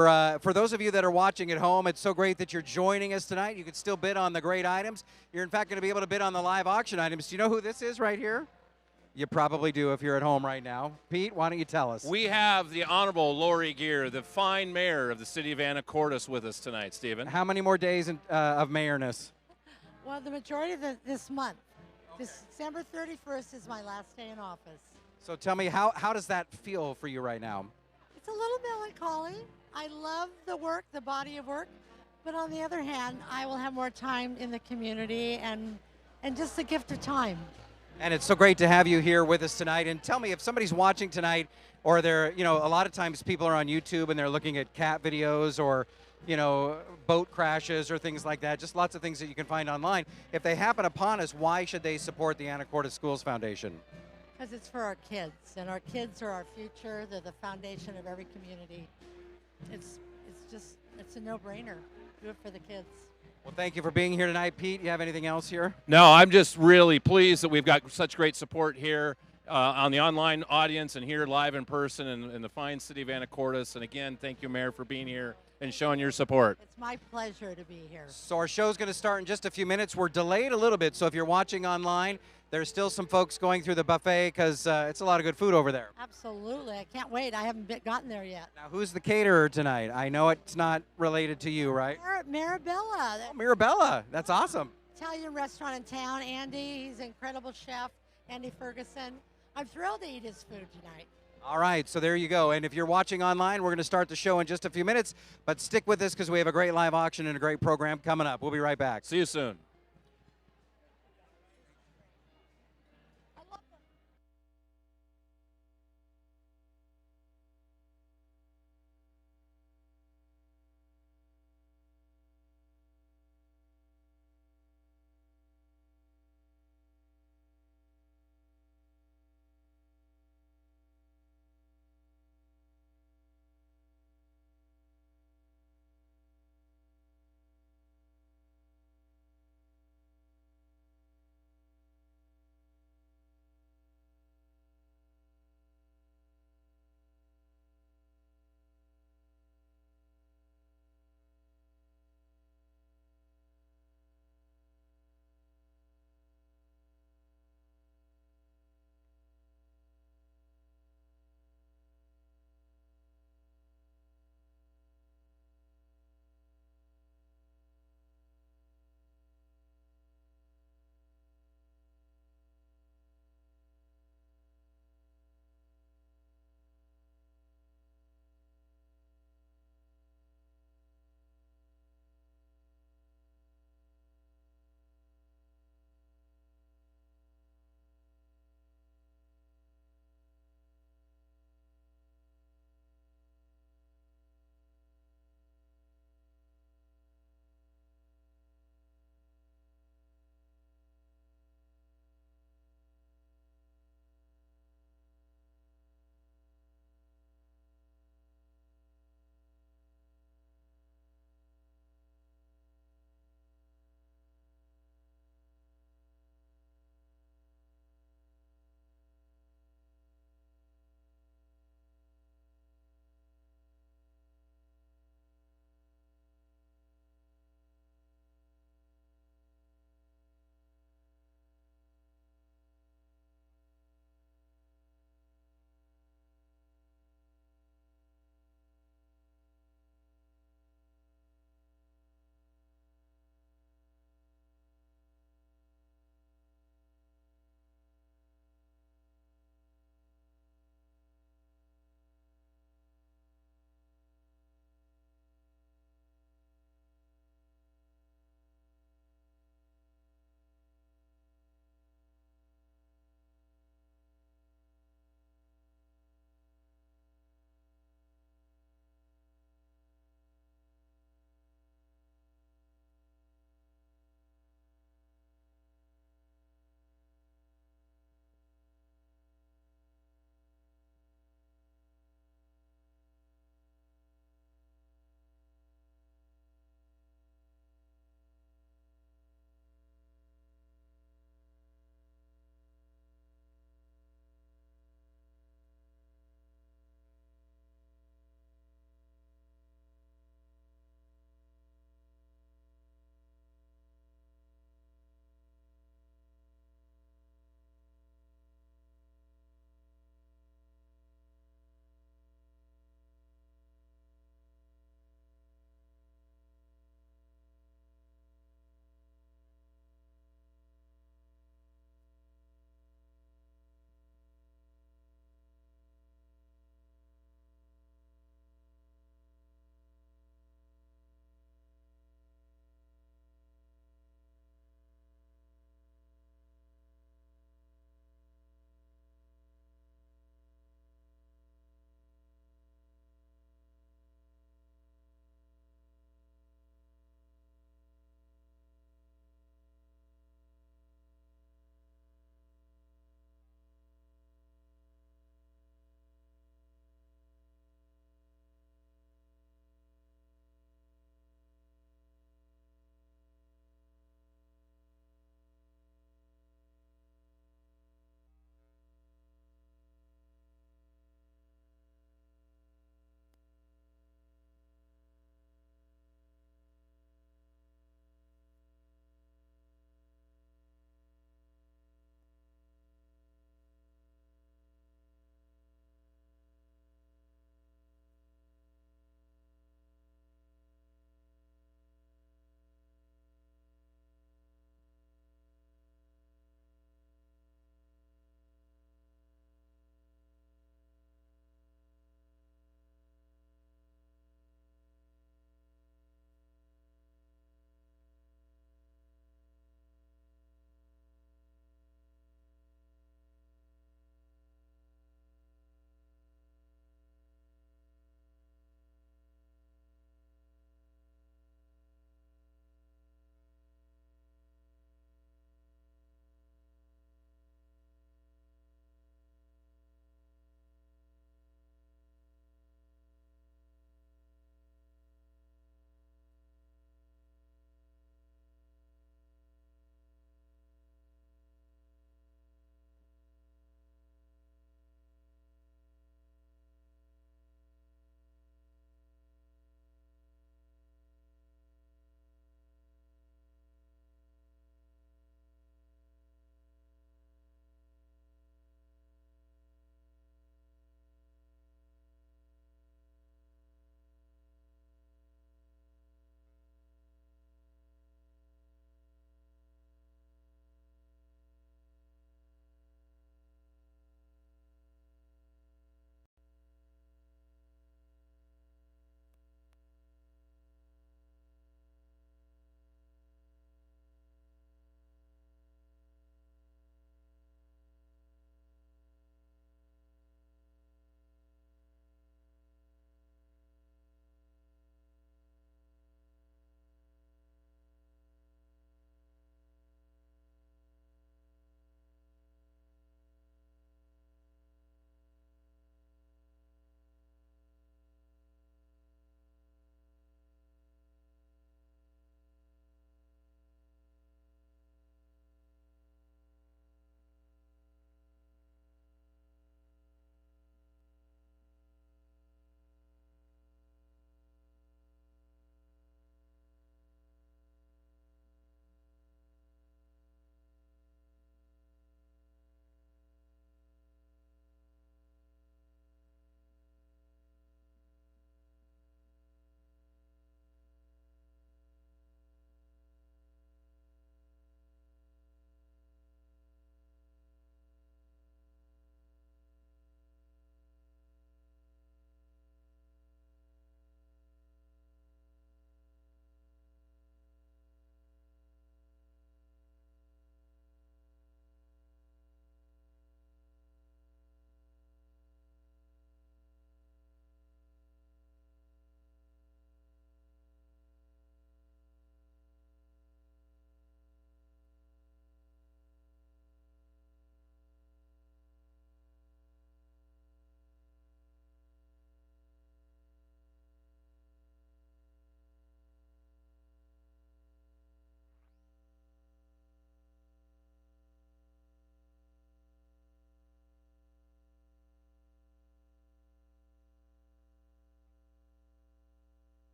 For those of you that are watching at home, it's so great that you're joining us tonight. You can still bid on the great items. You're in fact going to be able to bid on the live auction items. Do you know who this is right here? You probably do if you're at home right now. Pete, why don't you tell us? We have the Honorable Lori Geer, the fine mayor of the city of Anacortes, with us tonight, Stephen. How many more days of mayorness? Well, the majority of this month. December 31st is my last day in office. So tell me, how does that feel for you right now? It's a little melancholy. I love the work, the body of work, but on the other hand, I will have more time in the community and just the gift of time. And it's so great to have you here with us tonight. And tell me, if somebody's watching tonight, or they're, a lot of times people are on YouTube and they're looking at cat videos or, boat crashes or things like that, just lots of things that you can find online. If they happen upon us, why should they support the Anacortes Schools Foundation? Because it's for our kids, and our kids are our future. They're the foundation of every community. It's a no-brainer. Do it for the kids. Well, thank you for being here tonight. Pete, you have anything else here? No, I'm just really pleased that we've got such great support here on the online audience and here live in person in the fine city of Anacortes. And again, thank you, Mayor, for being here and showing your support. It's my pleasure to be here. So our show's going to start in just a few minutes. We're delayed a little bit, so if you're watching online, there's still some folks going through the buffet because it's a lot of good food over there. Absolutely. I can't wait. I haven't gotten there yet. Now, who's the caterer tonight? I know it's not related to you, right? Mirabella. Oh, Mirabella. That's awesome. Italian restaurant in town. Andy, he's an incredible chef. Andy Ferguson. I'm thrilled to eat his food tonight. All right, so there you go. And if you're watching online, we're going to start the show in just a few minutes. But stick with us because we have a great live auction and a great program coming up. We'll be right back. See you soon.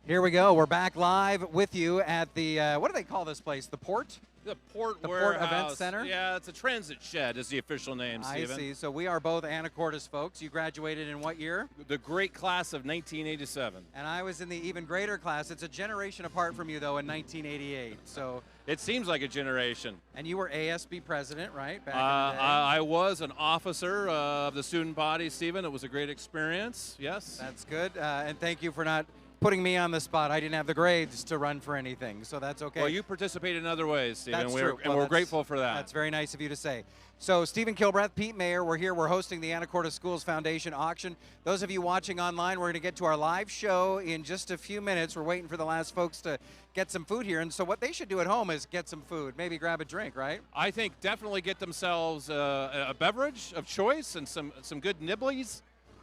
Here we go. We're back live with you at the, what do they call this place? The Port? The Port Event Warehouse. Center? Yeah, it's a transit shed is the official name, Stephen. I see. So we are both Anacortes folks. You graduated in what year? The great class of 1987. And I was in the even greater class. It's a generation apart from you, though, in 1988. So it seems like a generation. And you were ASB president, right? Back in the day. I was an officer of the student body, Stephen. It was a great experience, yes. That's good. And thank you for not putting me on the spot. I didn't have the grades to run for anything, so that's okay. Well, you participated in other ways, Stephen. That's true. And we're grateful for that. That's very nice of you to say. So Stephen Kilbreth, Pete Mayer, we're here. We're hosting the Anacortes Schools Foundation auction. Those of you watching online, we're going to get to our live show in just a few minutes. We're waiting for the last folks to get some food here. And so what they should do at home is get some food, maybe grab a drink, right? I think definitely get themselves a beverage of choice and some good nibblies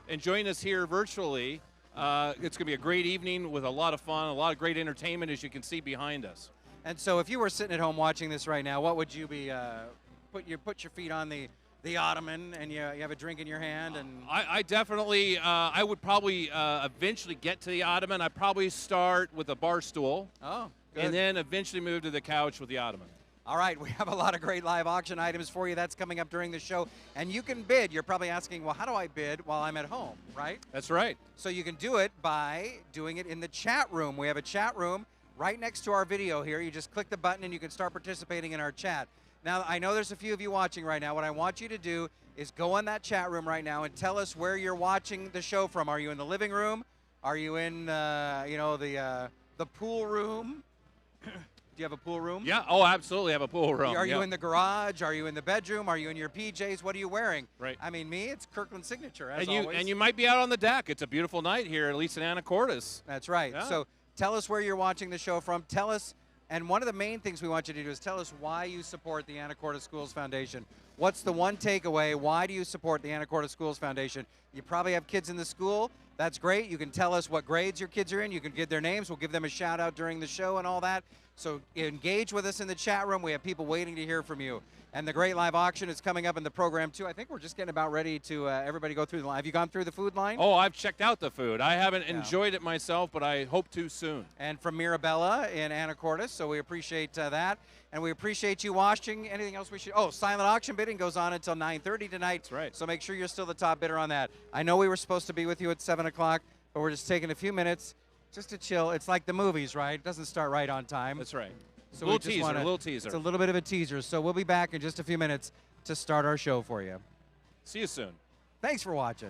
and join us here virtually. It's going to be a great evening with a lot of fun, a lot of great entertainment, as you can see behind us. And so if you were sitting at home watching this right now, what would you be, put your feet on the ottoman and you have a drink in your hand? And I definitely, I would probably eventually get to the ottoman. I'd probably start with a bar stool. Oh, good. And then eventually move to the couch with the ottoman. All right, we have a lot of great live auction items for you. That's coming up during the show. And you can bid. You're probably asking, well, how do I bid while I'm at home, right? That's right. So you can do it by doing it in the chat room. We have a chat room right next to our video here. You just click the button and you can start participating in our chat. Now, I know there's a few of you watching right now. What I want you to do is go on that chat room right now and tell us where you're watching the show from. Are you in the living room? Are you in, the pool room? Do you have a pool room? Yeah, oh, absolutely have a pool room. Are you in the garage? Are you in the bedroom? Are you in your PJs? What are you wearing? Right. I mean, me, it's Kirkland signature, as always. And you might be out on the deck. It's a beautiful night here, at least in Anacortes. That's right. Yeah. So tell us where you're watching the show from. Tell us, and one of the main things we want you to do is tell us why you support the Anacortes Schools Foundation. What's the one takeaway? Why do you support the Anacortes Schools Foundation? You probably have kids in the school. That's great. You can tell us what grades your kids are in. You can give their names. We'll give them a shout out during the show and all that. So engage with us in the chat room. We have people waiting to hear from you. And the great live auction is coming up in the program, too. I think we're just getting about ready to everybody go through the line. Have you gone through the food line? Oh, I've checked out the food. I haven't enjoyed it myself, but I hope to soon. And from Mirabella in Anacortes, so we appreciate that. And we appreciate you watching. Anything else we should? Oh, silent auction bidding goes on until 9:30 tonight. That's right. So make sure you're still the top bidder on that. I know we were supposed to be with you at 7 o'clock, but we're just taking a few minutes just to chill. It's like the movies, right? It doesn't start right on time. That's right. So little teaser. It's a little bit of a teaser. So we'll be back in just a few minutes to start our show for you. See you soon. Thanks for watching.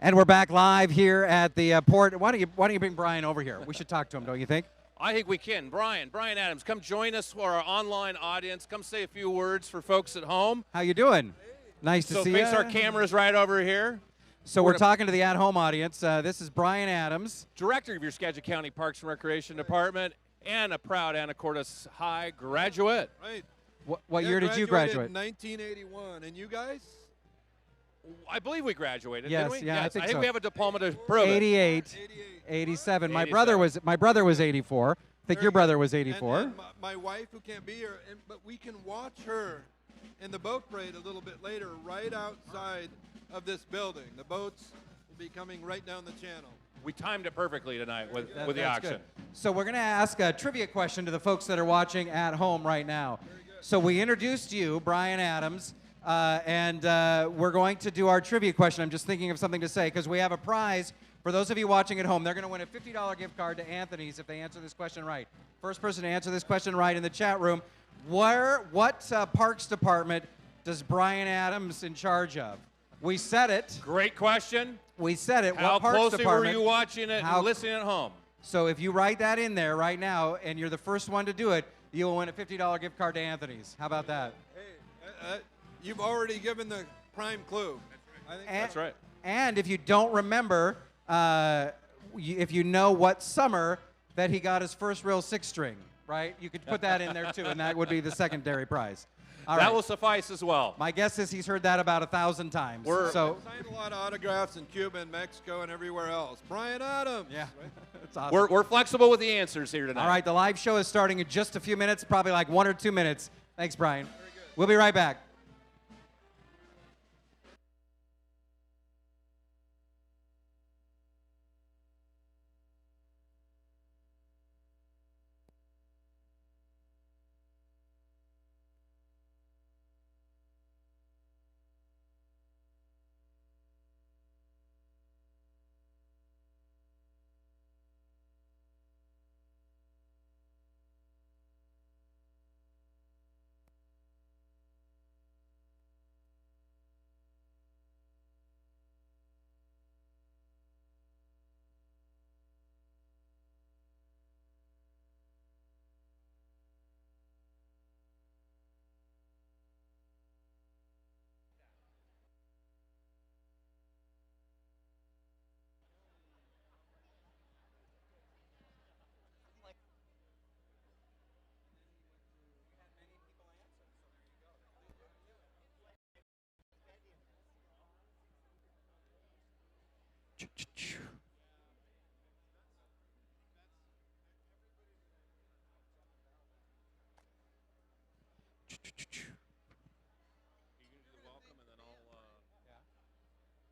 And we're back live here at the port. Why don't you bring Brian over here? We should talk to him, don't you think? I think we can. Brian Adams, come join us for our online audience. Come say a few words for folks at home. How you doing? Nice to see you. So face our cameras right over here. So we're talking to the at-home audience. This is Brian Adams, Director of your Skagit County Parks and Recreation Department and a proud Anacortes High graduate. Right. What year did you graduate? In 1981. And you guys? I believe we graduated, Yes, didn't we? yeah, I yes, think I think so. we have a diploma to prove it. 88, 87. My brother was 84. I think your brother was 84. And my wife, who can't be here, but we can watch her in the boat parade a little bit later, right outside of this building. The boats will be coming right down the channel. We timed it perfectly tonight with the That's auction. good. So we're going to ask a trivia question to the folks that are watching at home right now. So we introduced you, Brian Adams, and we're going to do our trivia question. I'm just thinking of something to say because we have a prize for those of you watching at home. They're going to win a $50 gift card to Anthony's if they answer this question right. First person to answer this question right in the chat room. What Parks Department does Brian Adams in charge of? We said it. Great question. We said it. How What Parks closely were Department? you watching it and listening at home? So if you write that in there right now and you're the first one to do it, you will win a $50 gift card to Anthony's. How about that? Hey, you've already given the prime clue. I think That's right. And if you don't remember, if you know what summer that he got his first real six string, right? You could put that in there too, and that would be the secondary prize. All That right. will suffice as well. My guess is he's heard that about 1,000 times. I've signed a lot of autographs in Cuba and Mexico and everywhere else. Brian Adams. Yeah, that's awesome. We're flexible with the answers here tonight. All right, the live show is starting in just a few minutes, probably like 1 or 2 minutes. Thanks, Brian. We'll be right back.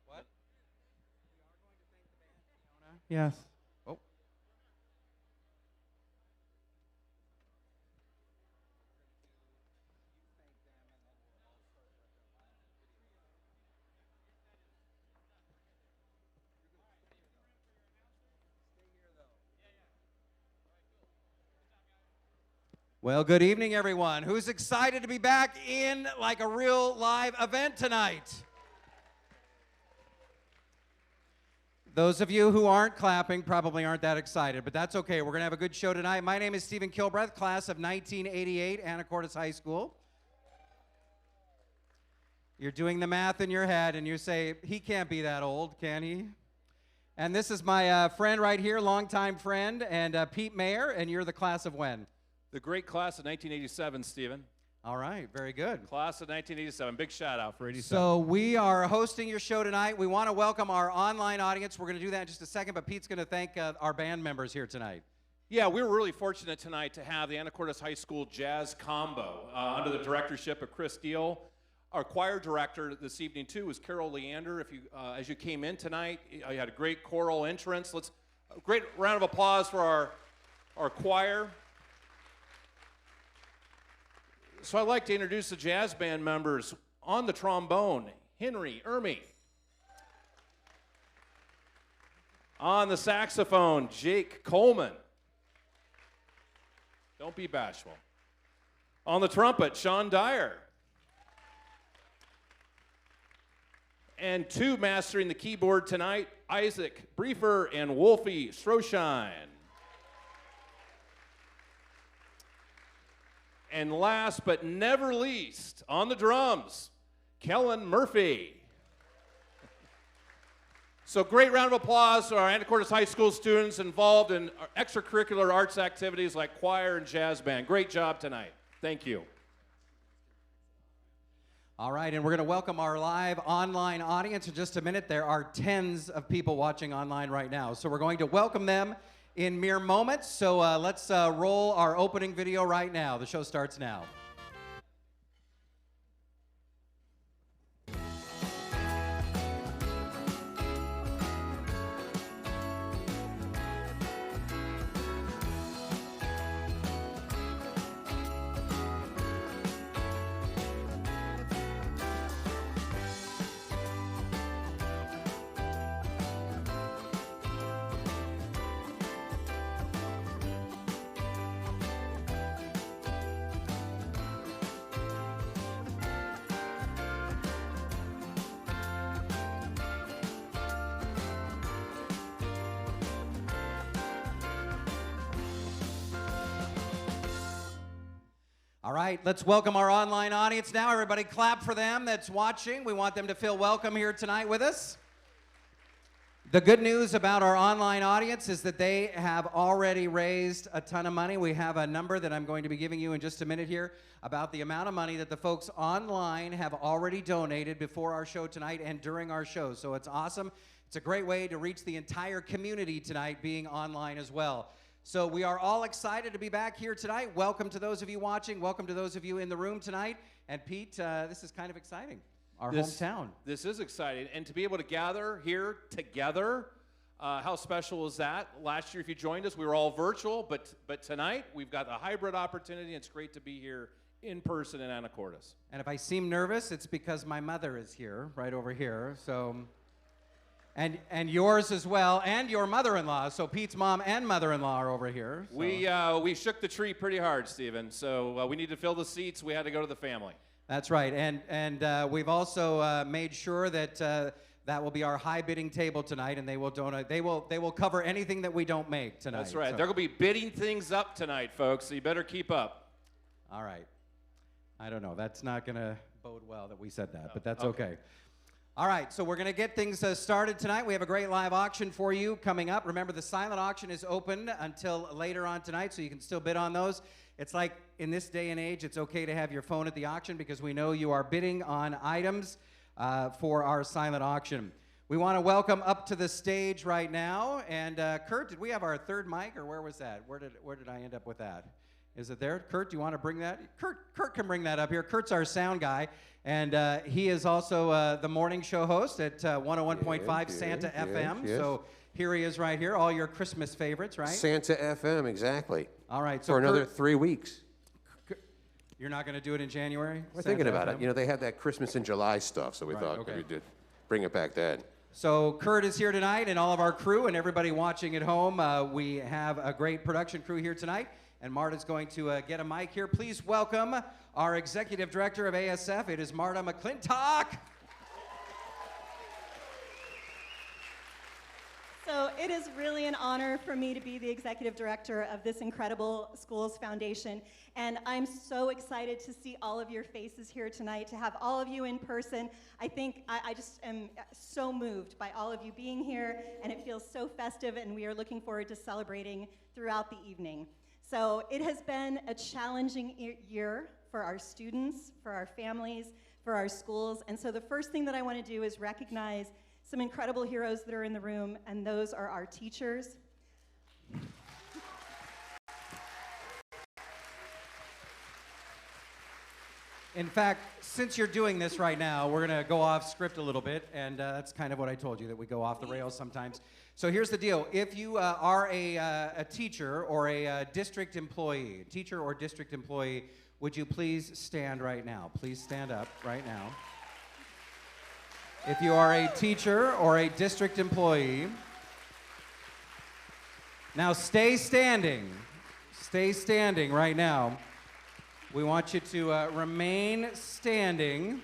What? Yes. Oh. Well, good evening, everyone. Who's excited to be back in like a real live event tonight? Those of you who aren't clapping probably aren't that excited, but that's okay. We're going to have a good show tonight. My name is Stephen Kilbreth, class of 1988, Anacortes High School. You're doing the math in your head, and you say, he can't be that old, can he? And this is my friend right here, longtime friend, and Pete Mayer, and you're the class of when? The great class of 1987, Stephen. All right, very good. Class of 1987. Big shout out for 87. So we are hosting your show tonight. We want to welcome our online audience. We're going to do that in just a second, but Pete's going to thank our band members here tonight. Yeah, we were really fortunate tonight to have the Anacortes High School Jazz Combo under the directorship of Chris Deal. Our choir director this evening, too, was Carol Leander. If you, as you came in tonight, you had a great choral entrance. A great round of applause for our choir. So I'd like to introduce the jazz band members. On the trombone, Henry Ermy. On the saxophone, Jake Coleman. Don't be bashful. On the trumpet, Sean Dyer. And two mastering the keyboard tonight, Isaac Briefer and Wolfie Stroshine. And last but never least, on the drums, Kellen Murphy. So great round of applause to our Anacortes High School students involved in extracurricular arts activities like choir and jazz band. Great job tonight. Thank you. All right, and we're going to welcome our live online audience in just a minute. There are tens of people watching online right now, so we're going to welcome them in mere moments. So let's roll our opening video right now. The show starts now. All right, let's welcome our online audience now. Everybody clap for them that's watching. We want them to feel welcome here tonight with us. The good news about our online audience is that they have already raised a ton of money. We have a number that I'm going to be giving you in just a minute here about the amount of money that the folks online have already donated before our show tonight and during our show. So it's awesome. It's a great way to reach the entire community tonight being online as well. So we are all excited to be back here tonight. Welcome to those of you watching. Welcome to those of you in the room tonight. And Pete, this is kind of exciting. Our hometown. This is exciting. And to be able to gather here together, how special is that? Last year, if you joined us, we were all virtual. But tonight, we've got a hybrid opportunity. It's great to be here in person in Anacortes. And if I seem nervous, it's because my mother is here, right over here. So... And yours as well, and your mother-in-law. So Pete's mom and mother-in-law are over here. So. We shook the tree pretty hard, Stephen. So we need to fill the seats. We had to go to the family. That's right. And we've also made sure that that will be our high bidding table tonight, and they will donate. They will cover anything that we don't make tonight. That's right. So. They're going to be bidding things up tonight, folks. So you better keep up. All right. I don't know. That's not going to bode well that we said that, but that's okay. All right, so we're going to get things started tonight. We have a great live auction for you coming up. Remember, the silent auction is open until later on tonight, so you can still bid on those. It's like, in this day and age, it's okay to have your phone at the auction because we know you are bidding on items for our silent auction. We want to welcome up to the stage right now. And Kurt, did we have our third mic, or where was that? Where did I end up with that? Is it there? Kurt, do you want to bring that? Kurt can bring that up here. Kurt's our sound guy, and he is also the morning show host at 101.5 Santa FM. Yes. So here he is right here, all your Christmas favorites, right? Santa FM, exactly. All right. So for another 3 weeks. You're not going to do it in January? We're thinking about it. You know, they have that Christmas in July stuff, so we thought we did bring it back then. So Kurt is here tonight, and all of our crew and everybody watching at home. We have a great production crew here tonight. And Marta's going to get a mic here. Please welcome our Executive Director of ASF. It is Marta McClintock. So it is really an honor for me to be the Executive Director of this incredible Schools Foundation. And I'm so excited to see all of your faces here tonight, to have all of you in person. I think I just am so moved by all of you being here, and it feels so festive, and we are looking forward to celebrating throughout the evening. So it has been a challenging year for our students, for our families, for our schools. And so the first thing that I want to do is recognize some incredible heroes that are in the room, and those are our teachers. In fact, since you're doing this right now, we're going to go off script a little bit, and that's kind of what I told you, that we go off the rails sometimes. So here's the deal. If you are a teacher or a district employee, would you please stand right now? Please stand up right now. If you are a teacher or a district employee, now stay standing. Stay standing right now. We want you to remain standing.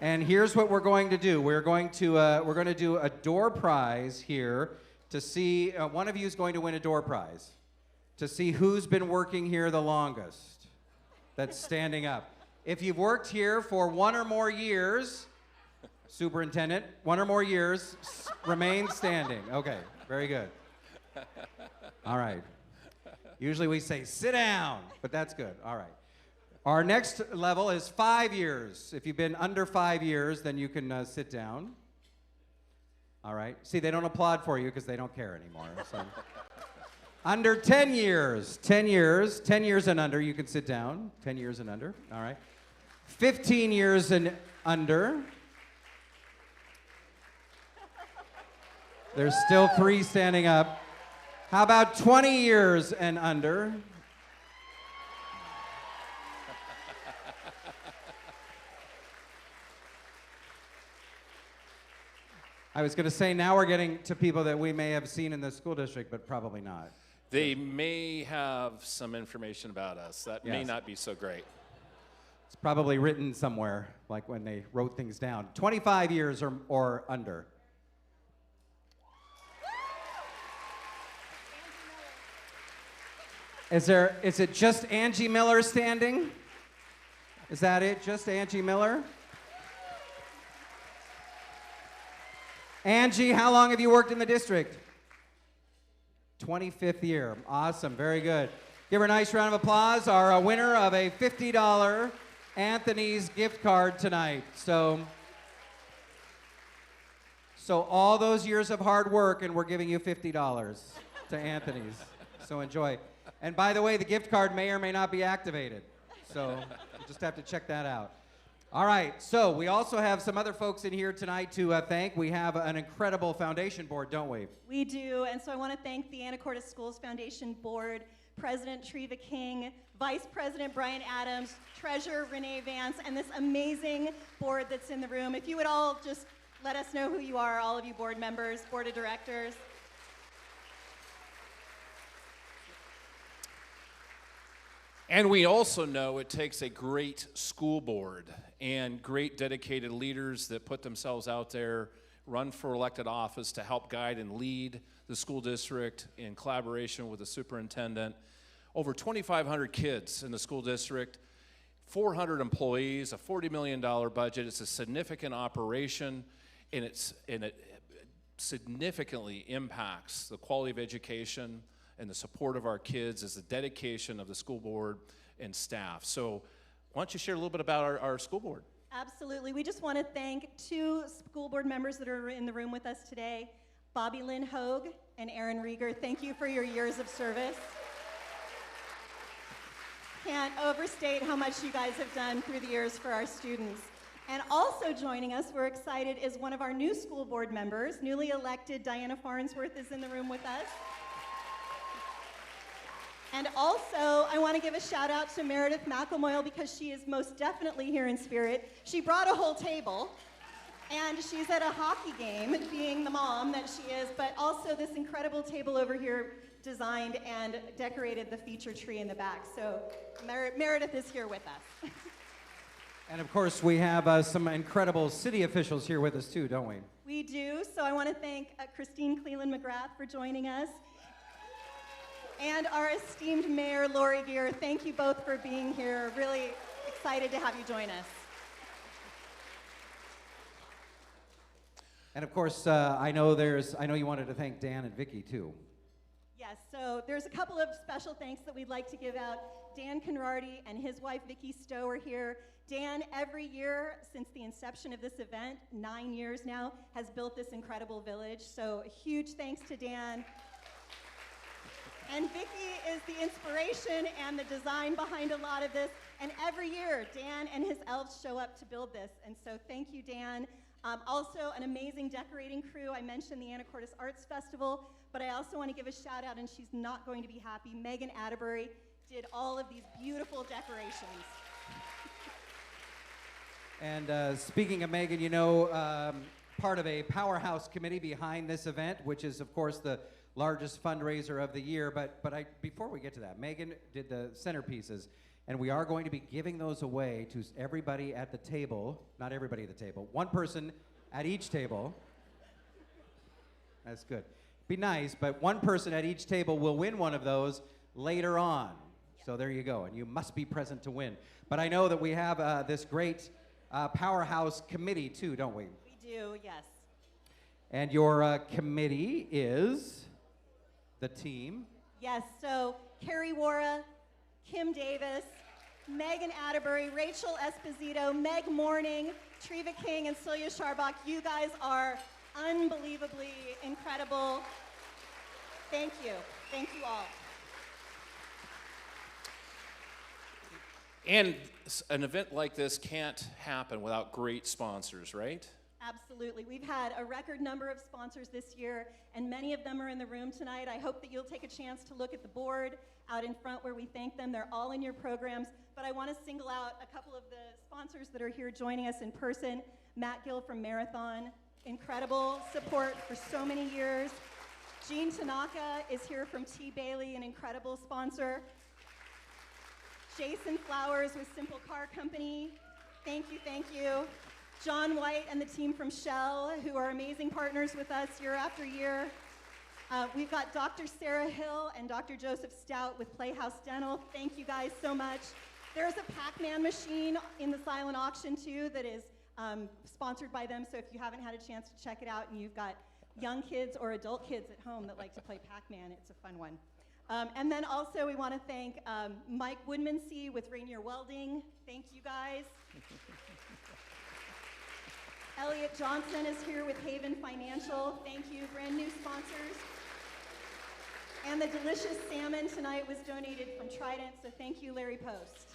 And here's what we're going to do. We're going to do a door prize here to see, one of you is going to win a door prize to see who's been working here the longest that's standing up. If you've worked here for 1 or more years, Superintendent, 1 or more years, remain standing. Okay, very good. All right. Usually we say, sit down, but that's good. All right. Our next level is 5 years. If you've been under 5 years, then you can sit down. All right. See, they don't applaud for you because they don't care anymore. So. Under 10 years, 10 years, 10 years and under, you can sit down. 10 years and under. All right. 15 years and under. There's still 3 standing up. How about 20 years and under? I was going to say now we're getting to people that we may have seen in the school district, but probably not. They may have some information about us. That may Yes. not be so great. It's probably written somewhere, like when they wrote things down. 25 years or under. Is it just Angie Miller standing? Is that it? Just Angie Miller? Angie, how long have you worked in the district? 25th year. Awesome. Very good. Give her a nice round of applause. Our winner of a $50 Anthony's gift card tonight. So all those years of hard work, and we're giving you $50 to Anthony's. So enjoy. And by the way, the gift card may or may not be activated. So you just have to check that out. All right, so we also have some other folks in here tonight to thank. We have an incredible foundation board, don't we? We do, and so I want to thank the Anacortes Schools Foundation Board, President Treva King, Vice President Brian Adams, Treasurer Renee Vance, and this amazing board that's in the room. If you would all just let us know who you are, all of you board members, board of directors. And we also know it takes a great school board and great dedicated leaders that put themselves out there, run for elected office to help guide and lead the school district in collaboration with the superintendent. Over 2,500 kids in the school district, 400 employees, a $40 million budget. It's a significant operation, and it significantly impacts the quality of education and the support of our kids is the dedication of the school board and staff. So why don't you share a little bit about our school board? Absolutely. We just want to thank 2 school board members that are in the room with us today, Bobby Lynn Hogue and Aaron Rieger. Thank you for your years of service. Can't overstate how much you guys have done through the years for our students. And also joining us, we're excited, is one of our new school board members, newly elected Diana Farnsworth is in the room with us. And also, I want to give a shout out to Meredith Mclemore because she is most definitely here in spirit. She brought a whole table, and she's at a hockey game, being the mom that she is, but also this incredible table over here designed and decorated the feature tree in the back. So Meredith is here with us. And of course, we have some incredible city officials here with us too, don't we? We do. So I want to thank Christine Cleland McGrath for joining us. And our esteemed Mayor, Lori Gear, thank you both for being here. Really excited to have you join us. And of course, I know you wanted to thank Dan and Vicki too. Yes, so there's a couple of special thanks that we'd like to give out. Dan Conradi and his wife, Vicki Stowe, are here. Dan, every year since the inception of this event, 9 years now, has built this incredible village. So a huge thanks to Dan. And Vicki is the inspiration and the design behind a lot of this. And every year, Dan and his elves show up to build this. And so thank you, Dan. Also, an amazing decorating crew. I mentioned the Anacortes Arts Festival, but I also want to give a shout out, and she's not going to be happy. Megan Atterbury did all of these beautiful decorations. And speaking of Megan, part of a powerhouse committee behind this event, which is, of course, the largest fundraiser of the year. But before we get to that, Megan did the centerpieces, and we are going to be giving those away to everybody at the table. Not everybody at the table. One person at each table. That's good. Be nice, but one person at each table will win one of those later on. So there you go, and you must be present to win. But I know that we have this great powerhouse committee too, don't we? We do, yes. And your committee is the team? Yes, so Carrie Wara, Kim Davis, Megan Atterbury, Rachel Esposito, Meg Morning, Treva King, and Celia Sharbach. You guys are unbelievably incredible. Thank you. Thank you all. And an event like this can't happen without great sponsors, right? Absolutely. We've had a record number of sponsors this year, and many of them are in the room tonight. I hope that you'll take a chance to look at the board out in front where we thank them. They're all in your programs, but I want to single out a couple of the sponsors that are here joining us in person. Matt Gill from Marathon, incredible support for so many years. Jean Tanaka is here from T. Bailey, an incredible sponsor. Jason Flowers with Simple Car Company, thank you, thank you. John White and the team from Shell, who are amazing partners with us year after year. We've got Dr. Sarah Hill and Dr. Joseph Stout with Playhouse Dental. Thank you guys so much. There's a Pac-Man machine in the silent auction too that is sponsored by them, so if you haven't had a chance to check it out and you've got young kids or adult kids at home that like to play Pac-Man, it's a fun one. And then also we want to thank Mike Woodmansee with Rainier Welding. Thank you guys. Elliot Johnson is here with Haven Financial. Thank you, brand new sponsors. And the delicious salmon tonight was donated from Trident, so thank you, Larry Post.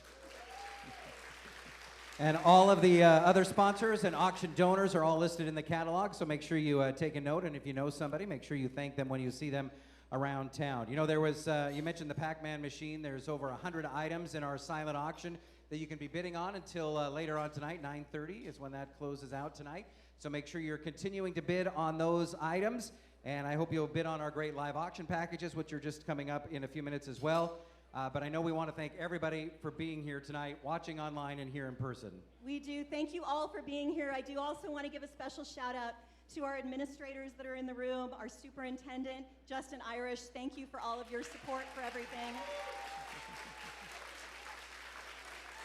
And all of the other sponsors and auction donors are all listed in the catalog, so make sure you take a note, and if you know somebody, make sure you thank them when you see them around town. You know, there was, you mentioned the Pac-Man machine. There's over 100 items in our silent auction that you can be bidding on until later on tonight. 9:30 is when that closes out tonight. So make sure you're continuing to bid on those items, and I hope you'll bid on our great live auction packages, which are just coming up in a few minutes as well. But I know we want to thank everybody for being here tonight, watching online and here in person. We do. Thank you all for being here. I do also want to give a special shout out to our administrators that are in the room, our superintendent, Justin Irish. Thank you for all of your support for everything.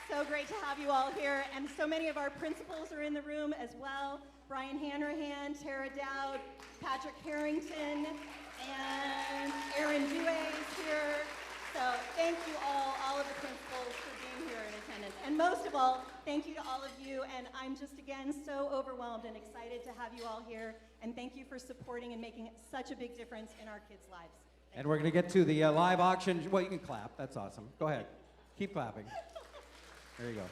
So great to have you all here. And so many of our principals are in the room as well. Brian Hanrahan, Tara Dowd, Patrick Harrington, and Aaron Dewey is here. So thank you all of the principals for being here in attendance. And most of all, thank you to all of you. And I'm just, again, so overwhelmed and excited to have you all here. And thank you for supporting and making such a big difference in our kids' lives. And we're going to get to the live auction. Well, you can clap. That's awesome. Go ahead. Keep clapping. There you go.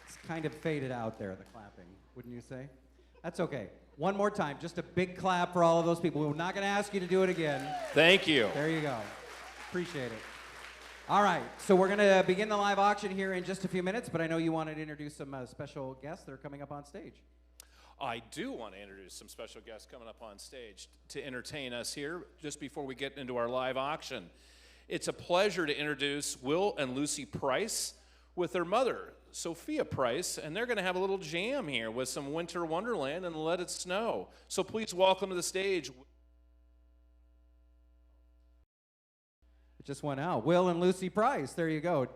It's kind of faded out there, the clapping, wouldn't you say? That's okay. One more time, just a big clap for all of those people. We're not going to ask you to do it again. Thank you. There you go. Appreciate it. All right, so we're going to begin the live auction here in just a few minutes, but I know you wanted to introduce some special guests that are coming up on stage. I do want to introduce some special guests coming up on stage to entertain us here just before we get into our live auction. It's a pleasure to introduce Will and Lucy Price with their mother, Sophia Price, and they're going to have a little jam here with some Winter Wonderland and Let It Snow. So please welcome to the stage. It just went out. Will and Lucy Price. There you go.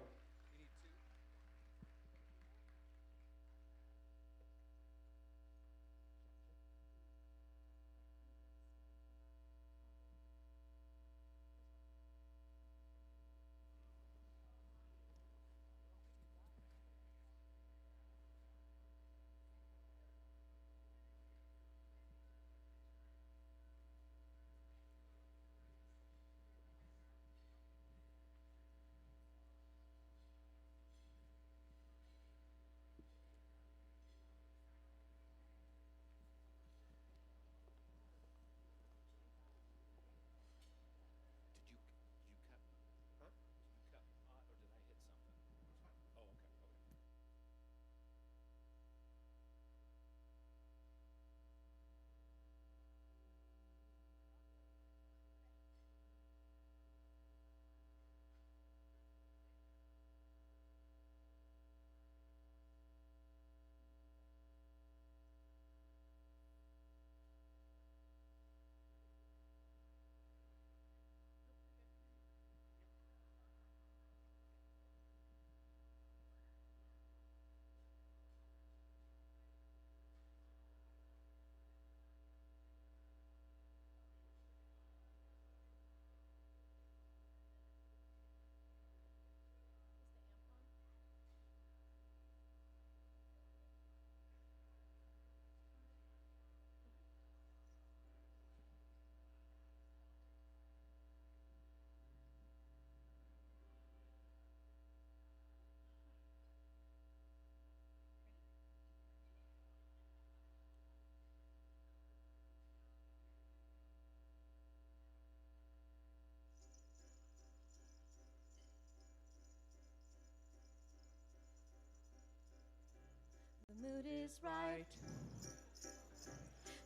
is right.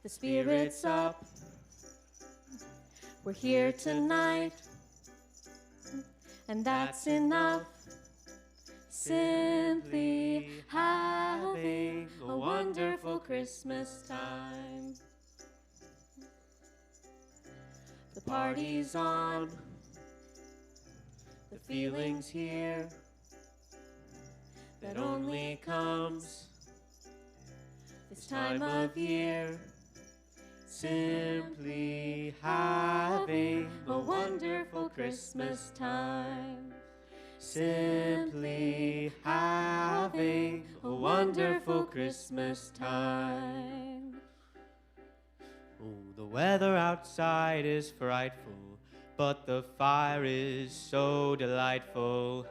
The spirit's up. We're here tonight, and that's enough. Simply having a wonderful Christmas time. The party's on, the feeling's here, that only comes this time of year. Simply having a wonderful Christmas time. Simply having a wonderful Christmas time. Oh, the weather outside is frightful, but the fire is so delightful.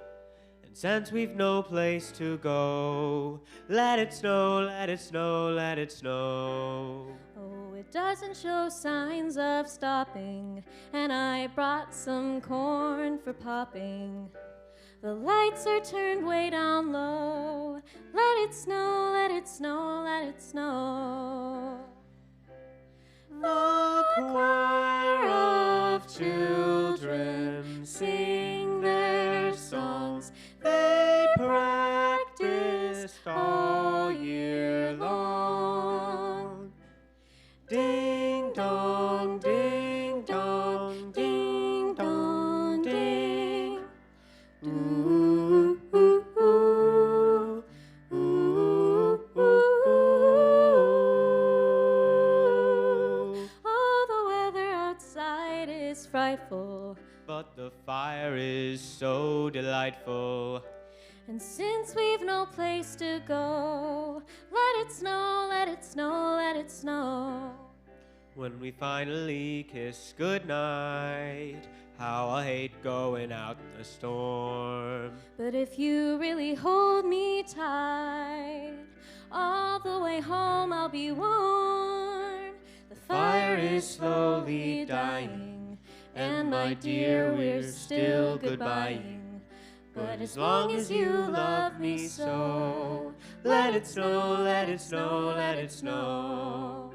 And since we've no place to go, let it snow, let it snow, let it snow. Oh, it doesn't show signs of stopping, and I brought some corn for popping. The lights are turned way down low. Let it snow, let it snow, let it snow. The choir of children sing their songs. They practiced all year long. Ding dong, ding dong, ding dong, ding. Ooh, ooh, ooh, ooh, ooh, ooh. Oh, the weather outside is frightful, but the fire is so delightful. And since we've no place to go, let it snow, let it snow, let it snow. When we finally kiss goodnight, how I hate going out in the storm. But if you really hold me tight, all the way home I'll be warm. The fire is slowly dying, and my dear, we're still goodbying. But as long as you love me so, let it snow, let it snow, let it snow.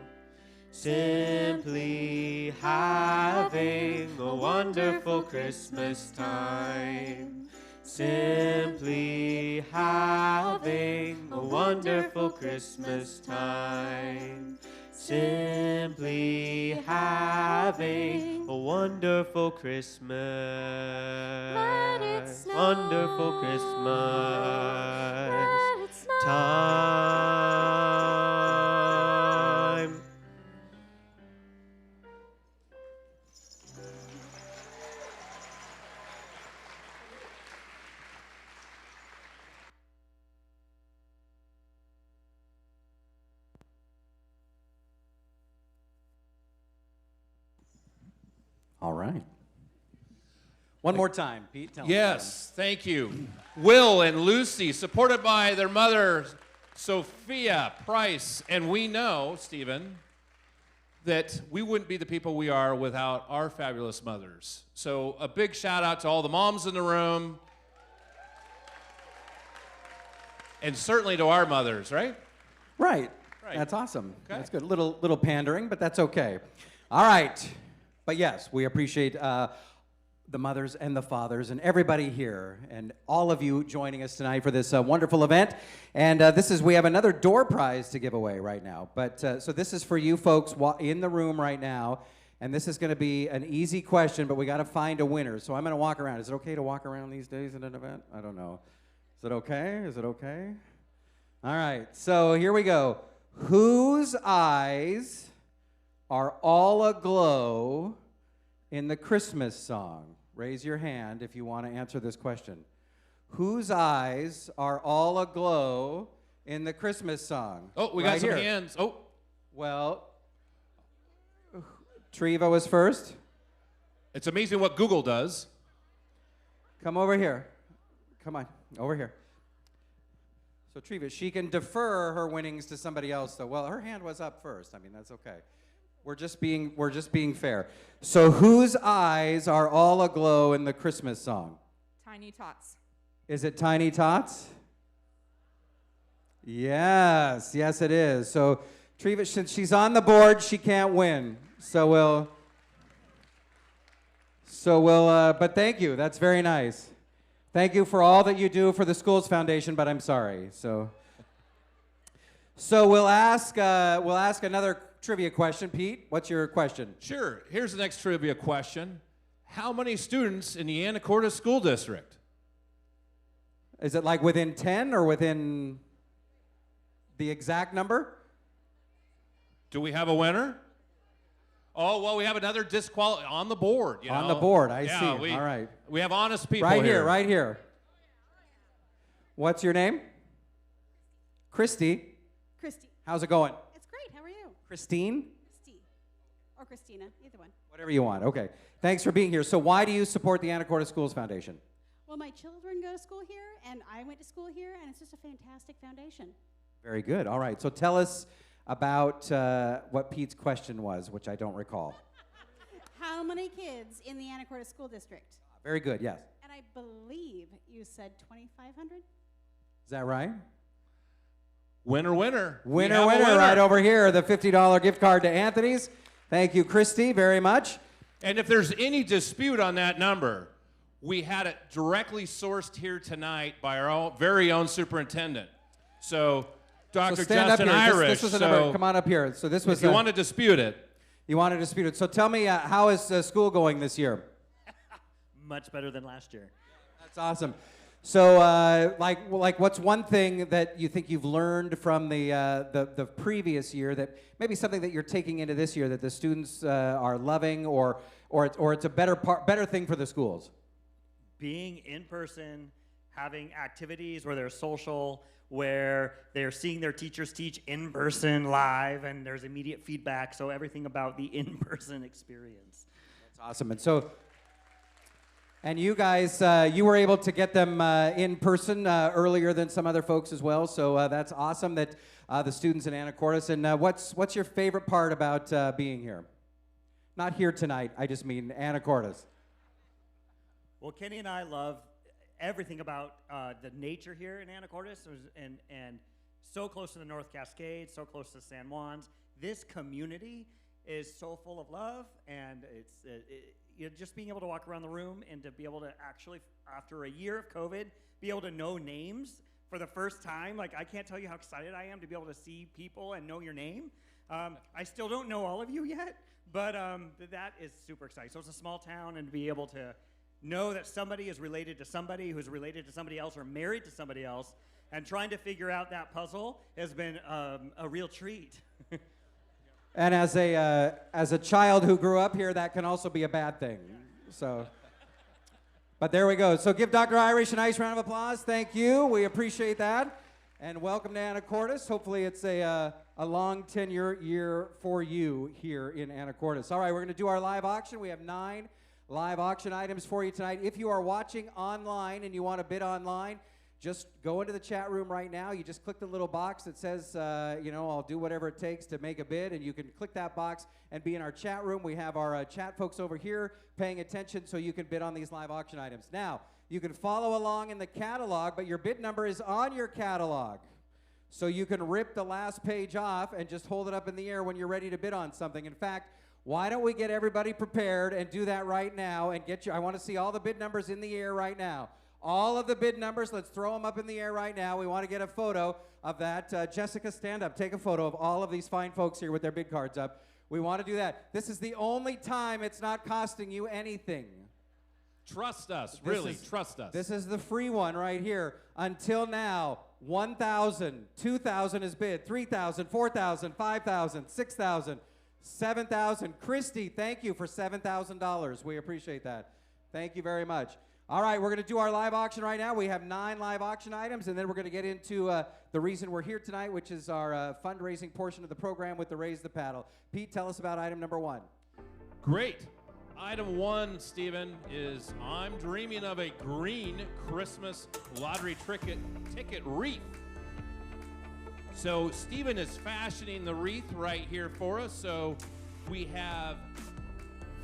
Simply having a wonderful Christmas time. Simply having a wonderful Christmas time. Simply having a wonderful Christmas. Let it snow. Wonderful Christmas. Let it snow. Time. All right. One more time, Pete. Tell Yes, thank you. Will and Lucy, supported by their mother, Sophia Price. And we know, Stephen, that we wouldn't be the people we are without our fabulous mothers. So a big shout out to all the moms in the room. And certainly to our mothers, right? Right. Right. That's awesome. Okay. That's good. Little pandering, but that's okay. All right. But yes, we appreciate the mothers and the fathers and everybody here and all of you joining us tonight for this wonderful event. And we have another door prize to give away right now. But so this is for you folks in the room right now. And this is going to be an easy question, but we got to find a winner. So I'm going to walk around. Is it okay to walk around these days at an event? I don't know. Is it okay? Is it okay? All right. So here we go. Whose eyes are all aglow in the Christmas song? Raise your hand if you want to answer this question. Whose eyes are all aglow in the Christmas song? Oh, we got some hands. Oh. Well, Treva was first. It's amazing what Google does. Come over here. Come on, over here. So Treva, she can defer her winnings to somebody else, though. Well, her hand was up first. I mean, that's okay. We're just being fair. So whose eyes are all aglow in the Christmas song? Tiny Tots. Is it Tiny Tots? Yes, yes it is. So Treva, since she's on the board, she can't win. So we'll, but thank you, that's very nice. Thank you for all that you do for the Schools Foundation, but I'm sorry, so we'll ask another trivia question. Pete, what's your question? Sure, here's the next trivia question. How many students in the Anacortes School District? Is it like within 10 or within the exact number? Do we have a winner? Oh, well, we have another on the board. On the board, I see. All right. We have honest people right here. Right here. What's your name? Christy. Christy. How's it going? It's great. How are you? Christine? Christy. Or Christina, either one. Whatever you want. Okay. Thanks for being here. So why do you support the Anacortes Schools Foundation? Well, my children go to school here, and I went to school here, and it's just a fantastic foundation. Very good. All right. So tell us about what Pete's question was, which I don't recall. How many kids in the Anacortes School District? Very good, yes. And I believe you said 2,500? Is that right? Winner, winner. Winner, winner, right over here. The $50 gift card to Anthony's. Thank you, Christy, very much. And if there's any dispute on that number, we had it directly sourced here tonight by our very own superintendent. So Dr. Justin Irish. This was a number. Come on up here. So this was. If you want to dispute it. You want to dispute it. So tell me, how is school going this year? Much better than last year. That's awesome. So, like, what's one thing that you think you've learned from the previous year that maybe something that you're taking into this year that the students are loving, or it's a better thing for the schools? Being in person, having activities where they're social, where they're seeing their teachers teach in person live, and there's immediate feedback. So everything about the in-person experience. That's awesome. And you guys, you were able to get them in person earlier than some other folks as well. So that's awesome that the students in Anacortes. And what's your favorite part about being here? Not here tonight. I just mean Anacortes. Well, Kenny and I love everything about the nature here in Anacortes, and so close to the North Cascades, so close to San Juan's. This community is so full of love, and it's just being able to walk around the room and to be able to actually, after a year of COVID, be able to know names for the first time. Like, I can't tell you how excited I am to be able to see people and know your name. I still don't know all of you yet, but that is super exciting. So it's a small town, and to be able to know that somebody is related to somebody who's related to somebody else or married to somebody else, and trying to figure out that puzzle has been a real treat. And as a child who grew up here, that can also be a bad thing. So, but there we go. So give Dr. Irish a nice round of applause. Thank you. We appreciate that. And welcome to Anacortes. Hopefully it's a long tenure year for you here in Anacortes. All right, we're going to do our live auction. We have 9 live auction items for you tonight. If you are watching online and you want to bid online, just go into the chat room right now. You just click the little box that says, I'll do whatever it takes to make a bid, and you can click that box and be in our chat room. We have our chat folks over here paying attention so you can bid on these live auction items. Now, you can follow along in the catalog, but your bid number is on your catalog. So you can rip the last page off and just hold it up in the air when you're ready to bid on something. In fact, why don't we get everybody prepared and do that right now and I want to see all the bid numbers in the air right now. All of the bid numbers, let's throw them up in the air right now. We want to get a photo of that. Jessica, stand up. Take a photo of all of these fine folks here with their bid cards up. We want to do that. This is the only time it's not costing you anything. Trust us, really, trust us. This is the free one right here. Until now, 1,000, 2,000 is bid, 3,000, 4,000, 5,000, 6,000, 7,000. Christy, thank you for $7,000. We appreciate that. Thank you very much. All right, we're going to do our live auction right now. We have 9 live auction items, and then we're going to get into the reason we're here tonight, which is our fundraising portion of the program with the Raise the Paddle. Pete, tell us about item number 1. Great. Item 1, Stephen, is I'm dreaming of a green Christmas lottery ticket wreath. So Stephen is fashioning the wreath right here for us. So we have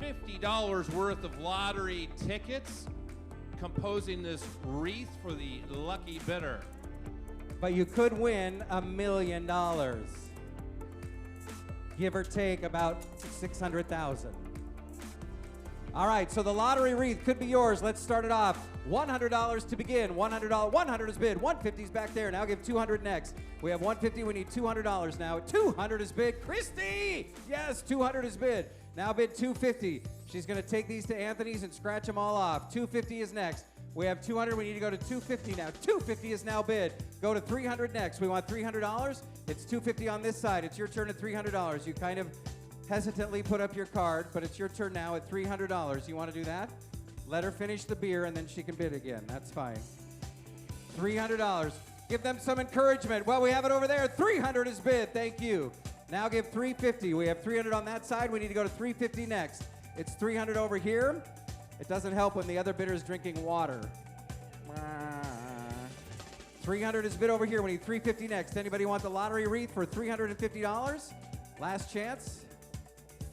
$50 worth of lottery tickets composing this wreath for the lucky bidder. but you could win $1 million. Give or take about 600,000. All right, so the lottery wreath could be yours. Let's start it off. $100 to begin. $100. 100 is bid. 150 is back there. Now give 200 next. We have 150. We need $200 now. 200 is bid. Christy! Yes, 200 is bid. Now bid 250. She's going to take these to Anthony's and scratch them all off. 250 is next. We have 200. We need to go to 250 now. 250 is now bid. Go to 300 next. We want $300. It's 250 on this side. It's your turn at $300. You kind of hesitantly put up your card, but it's your turn now at $300. You want to do that? Let her finish the beer, and then she can bid again. That's fine. $300. Give them some encouragement. Well, we have it over there. 300 is bid. Thank you. Now give 350. We have 300 on that side. We need to go to 350 next. It's 300 over here. It doesn't help when the other bidder is drinking water. 300 is bid over here. We need 350 next. Anybody want the lottery wreath for $350? Last chance.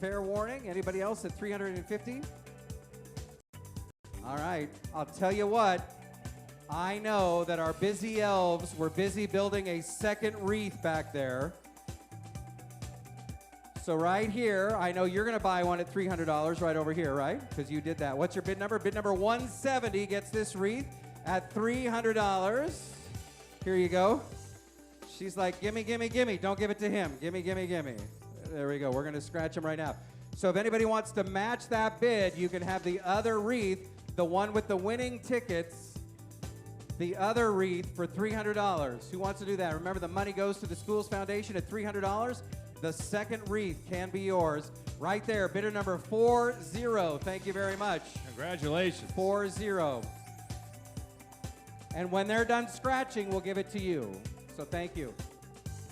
Fair warning. Anybody else at 350? All right. I'll tell you what. I know that our busy elves were busy building a second wreath back there. So right here, I know you're going to buy one at $300 right over here, right? Because you did that. What's your bid number? Bid number 170 gets this wreath at $300. Here you go. She's like, gimme, gimme, gimme. Don't give it to him. Gimme, gimme, gimme. There we go. We're going to scratch him right now. So if anybody wants to match that bid, you can have the other wreath, the one with the winning tickets, the other wreath for $300. Who wants to do that? Remember, the money goes to the Schools Foundation at $300. The second wreath can be yours. Right there, bidder number 40. Thank you very much. Congratulations. 40. And when they're done scratching, we'll give it to you. So thank you.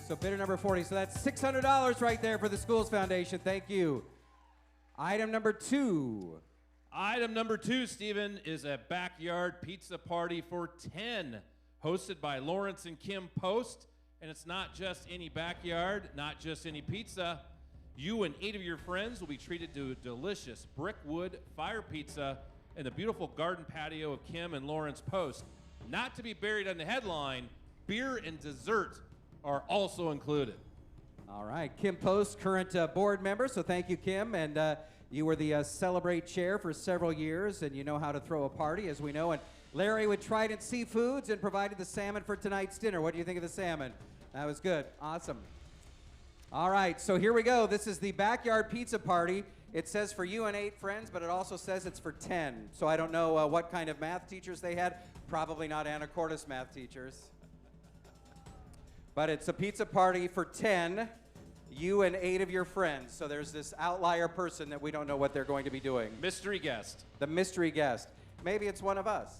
So bidder number 40. So that's $600 right there for the Schools Foundation. Thank you. Item number 2. Item number 2, Stephen, is a backyard pizza party for 10, hosted by Lawrence and Kim Post. And it's not just any backyard, not just any pizza. You and 8 of your friends will be treated to a delicious brickwood fire pizza in the beautiful garden patio of Kim and Lawrence Post. Not to be buried on the headline, beer and dessert are also included. All right, Kim Post, current board member, so thank you, Kim. And you were the Celebrate chair for several years, and you know how to throw a party, as we know. And Larry with Trident Seafoods and provided the salmon for tonight's dinner. What do you think of the salmon? That was good. Awesome. All right, so here we go. This is the backyard pizza party. It says for you and 8 friends, but it also says it's for 10. So I don't know what kind of math teachers they had. Probably not Anacortes math teachers. But it's a pizza party for 10, you and 8 of your friends. So there's this outlier person that we don't know what they're going to be doing. Mystery guest. The mystery guest. Maybe it's one of us.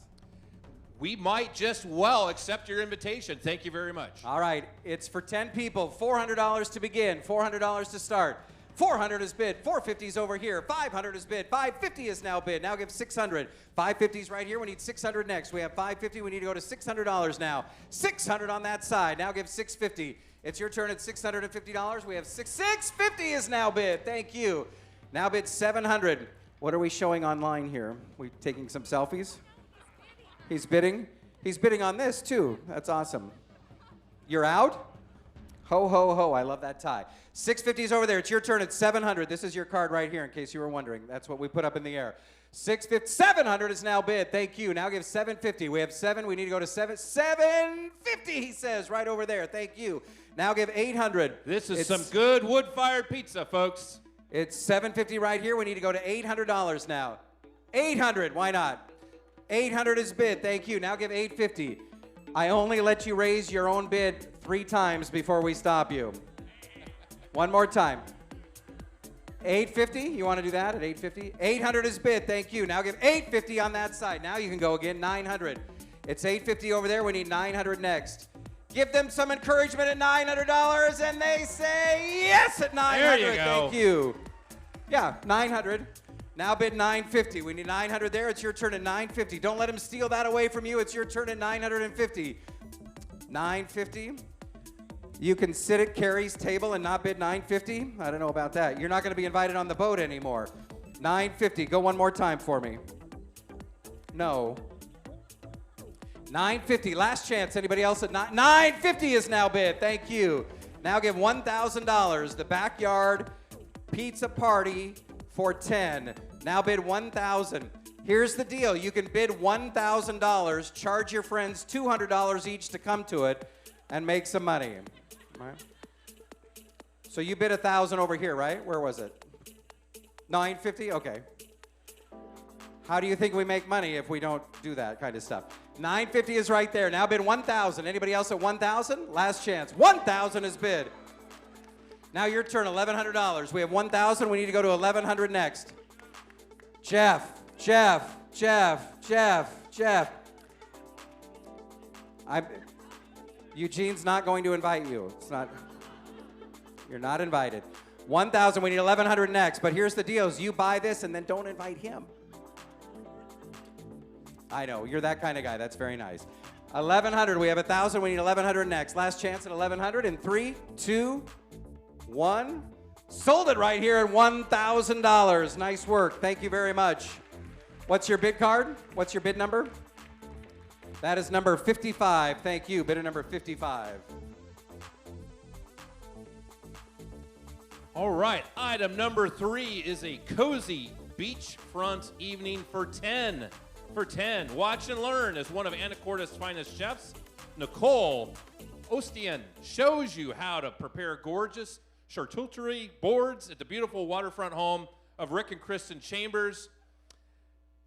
We might just well accept your invitation. Thank you very much. All right, it's for 10 people. $400 to begin, $400 to start. 400 is bid, 450 is over here, 500 is bid, 550 is now bid. Now give 600. 550 is right here. We need 600 next. We have 550. We need to go to $600 now. 600 on that side. Now give 650. It's your turn at $650. We have 650 is now bid. Thank you. Now bid 700. What are we showing online here? We taking some selfies? He's bidding. He's bidding on this too. That's awesome. You're out? Ho, ho, ho. I love that tie. 650 is over there. It's your turn at 700. This is your card right here in case you were wondering. That's what we put up in the air. 700 is now bid. Thank you. Now give 750. We have 7. We need to go to 750, he says, right over there. Thank you. Now give 800. This is some good wood-fired pizza, folks. It's 750 right here. We need to go to $800 now. 800. Why not? 800 is bid. Thank you. Now give 850. I only let you raise your own bid 3 times before we stop you. One more time. 850. You want to do that at 850? 800 is bid. Thank you. Now give 850 on that side. Now you can go again. 900. It's 850 over there. We need 900 next. Give them some encouragement at $900, and they say yes at 900. There you go. Thank you. Yeah, 900. Now bid 950. We need 900 there. It's your turn at 950. Don't let him steal that away from you. It's your turn at 950. 950. You can sit at Carrie's table and not bid 950. I don't know about that. You're not going to be invited on the boat anymore. 950. Go one more time for me. No. $9.50. Last chance. Anybody else at $9.50 is now bid. Thank you. Now give $1,000. The Backyard Pizza Party for 10. Now bid $1,000. Here's the deal. You can bid $1,000, charge your friends $200 each to come to it, and make some money. All right. So you bid $1,000 over here, right? Where was it? $9.50? Okay. How do you think we make money if we don't do that kind of stuff? $9.50 is right there. Now bid $1,000. Anybody else at $1,000? Last chance. $1,000 is bid. Now your turn, $1,100. We have $1,000. We need to go to $1,100 next. Jeff. Eugene's not going to invite you. You're not invited. $1,000. We need $1,100 next. But here's the deal: is you buy this and then don't invite him. I know you're that kind of guy. That's very nice. $1,100. We have $1,000. We need $1,100 next. Last chance at $1,100 in 3, 2, 1. Sold it right here at $1,000. Nice work. Thank you very much. What's your bid card? What's your bid number? That is number 55. Thank you. Bidder number 55. All right. Item number 3 is a cozy beachfront evening for 10. For 10. Watch and learn as one of Anacortes' finest chefs, Nicole Ostian, shows you how to prepare gorgeous charcuterie boards at the beautiful waterfront home of Rick and Kristen Chambers.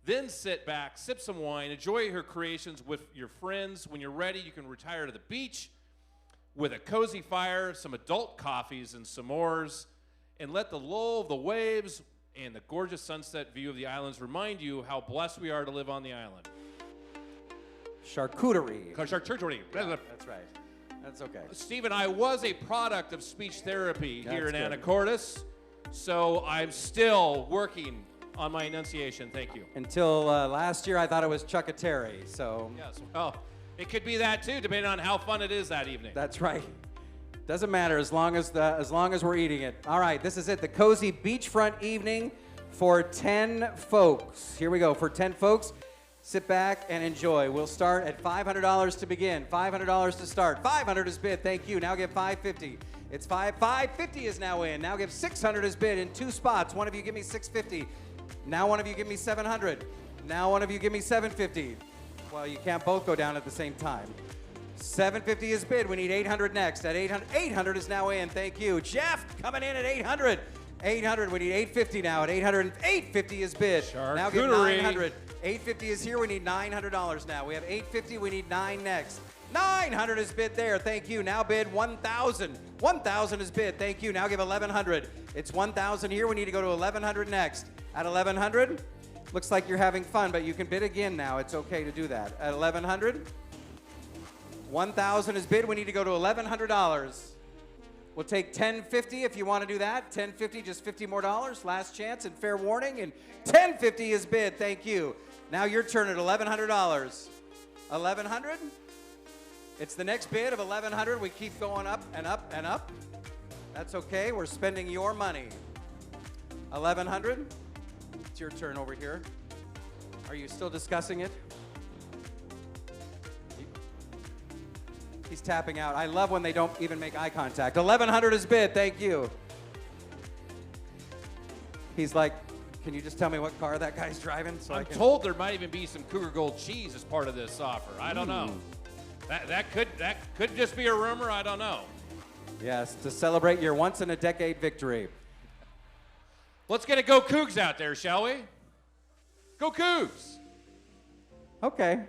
Then sit back, sip some wine, enjoy her creations with your friends. When you're ready, you can retire to the beach with a cozy fire, some adult coffees and s'mores, and let the lull of the waves and the gorgeous sunset view of the islands remind you how blessed we are to live on the island. Charcuterie. Charcuterie. Yeah, that's right. That's okay. Stephen, I was a product of speech therapy here in good. Anacortes, so I'm still working on my enunciation. Thank you. Until last year, I thought it was Chuckateri, so. Yes, well, it could be that too, depending on how fun it is that evening. That's right. Doesn't matter as long as we're eating it. All right, this is it. The cozy beachfront evening for 10 folks. Here we go. For 10 folks, sit back and enjoy. We'll start at $500 to begin. $500 to start. $500 is bid. Thank you. Now give $550. It's $550 is now in. Now give $600 is bid in 2 spots. One of you give me $650. Now one of you give me $700. Now one of you give me $750. Well, you can't both go down at the same time. $750 is bid. We need $800 next. At $800 is now in. Thank you. Jeff coming in at $800. $800. We need $850 now. At $800, $850 is bid. Now give $900. $850 is here. We need $900 now. We have $850. We need $9 next. $900 is bid there. Thank you. Now bid $1,000. $1,000 is bid. Thank you. Now give $1,100. It's $1,000 here. We need to go to $1,100 next. At $1,100, looks like you're having fun, but you can bid again now. It's okay to do that. At $1,100, $1,000 is bid. We need to go to $1,100. We'll take $10.50 if you want to do that. $10.50, just $50 more. Last chance and fair warning. And $10.50 is bid. Thank you. Now your turn at $1,100. $1,100. It's the next bid of $1,100. We keep going up and up and up. That's okay. We're spending your money. $1,100. It's your turn over here. Are you still discussing it? He's tapping out. I love when they don't even make eye contact. $1,100 is bid. Thank you. He's like, can you just tell me what car that guy's driving? So I'm told there might even be some Cougar Gold cheese as part of this offer. I don't know. That could just be a rumor. I don't know. Yes, to celebrate your once-in-a-decade victory. Let's get a Go Cougs out there, shall we? Go Cougs! Okay,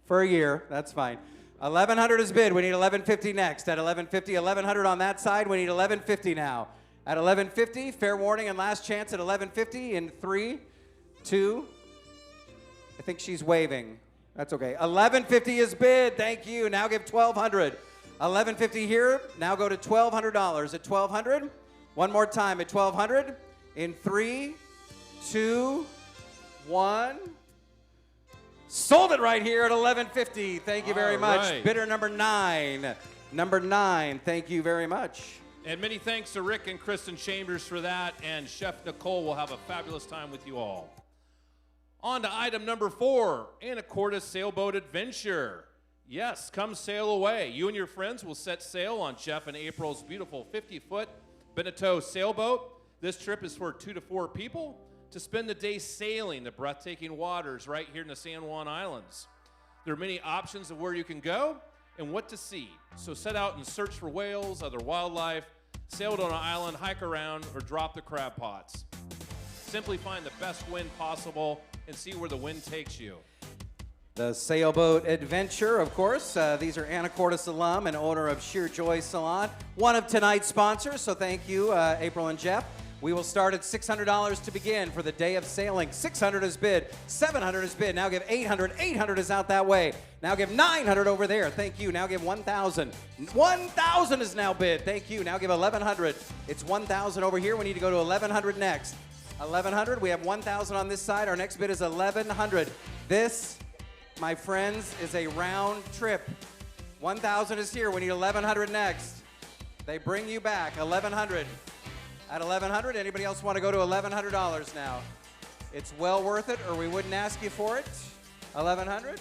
for a year, that's fine. $1,100 is bid. We need $1,150 next. At $1,150, $1,100 on that side. We need $1,150 now. At $1,150, fair warning and last chance at $1,150 in 3, 2. I think she's waving. That's okay. $1,150 is bid. Thank you. Now give $1,200. $1,150 here. Now go to $1,200. At $1,200. One more time at $1,200. In 3, 2, 1. Sold it right here at $1,150. Thank you very much. Right. Bidder number 9. Number 9. Thank you very much. And many thanks to Rick and Kristen Chambers for that. And Chef Nicole will have a fabulous time with you all. On to item number 4, Anacortes Sailboat Adventure. Yes, come sail away. You and your friends will set sail on Jeff and April's beautiful 50-foot Beneteau sailboat. This trip is for 2 to 4 people to spend the day sailing the breathtaking waters right here in the San Juan Islands. There are many options of where you can go and what to see. So set out and search for whales, other wildlife, sail on an island, hike around, or drop the crab pots. Simply find the best wind possible and see where the wind takes you. The Sailboat Adventure, of course. These are Anacortes alum and owner of Sheer Joy Salon, one of tonight's sponsors, so thank you, April and Jeff. We will start at $600 to begin for the day of sailing. 600 is bid, 700 is bid. Now give 800, 800 is out that way. Now give 900 over there, thank you. Now give 1,000. 1,000 is now bid, thank you. Now give 1,100. It's 1,000 over here, we need to go to 1,100 next. 1,100, we have 1,000 on this side. Our next bid is 1,100. This, my friends, is a round trip. 1,000 is here, we need 1,100 next. They bring you back, 1,100. At 1,100, anybody else want to go to $1,100 now? It's well worth it, or we wouldn't ask you for it. 1,100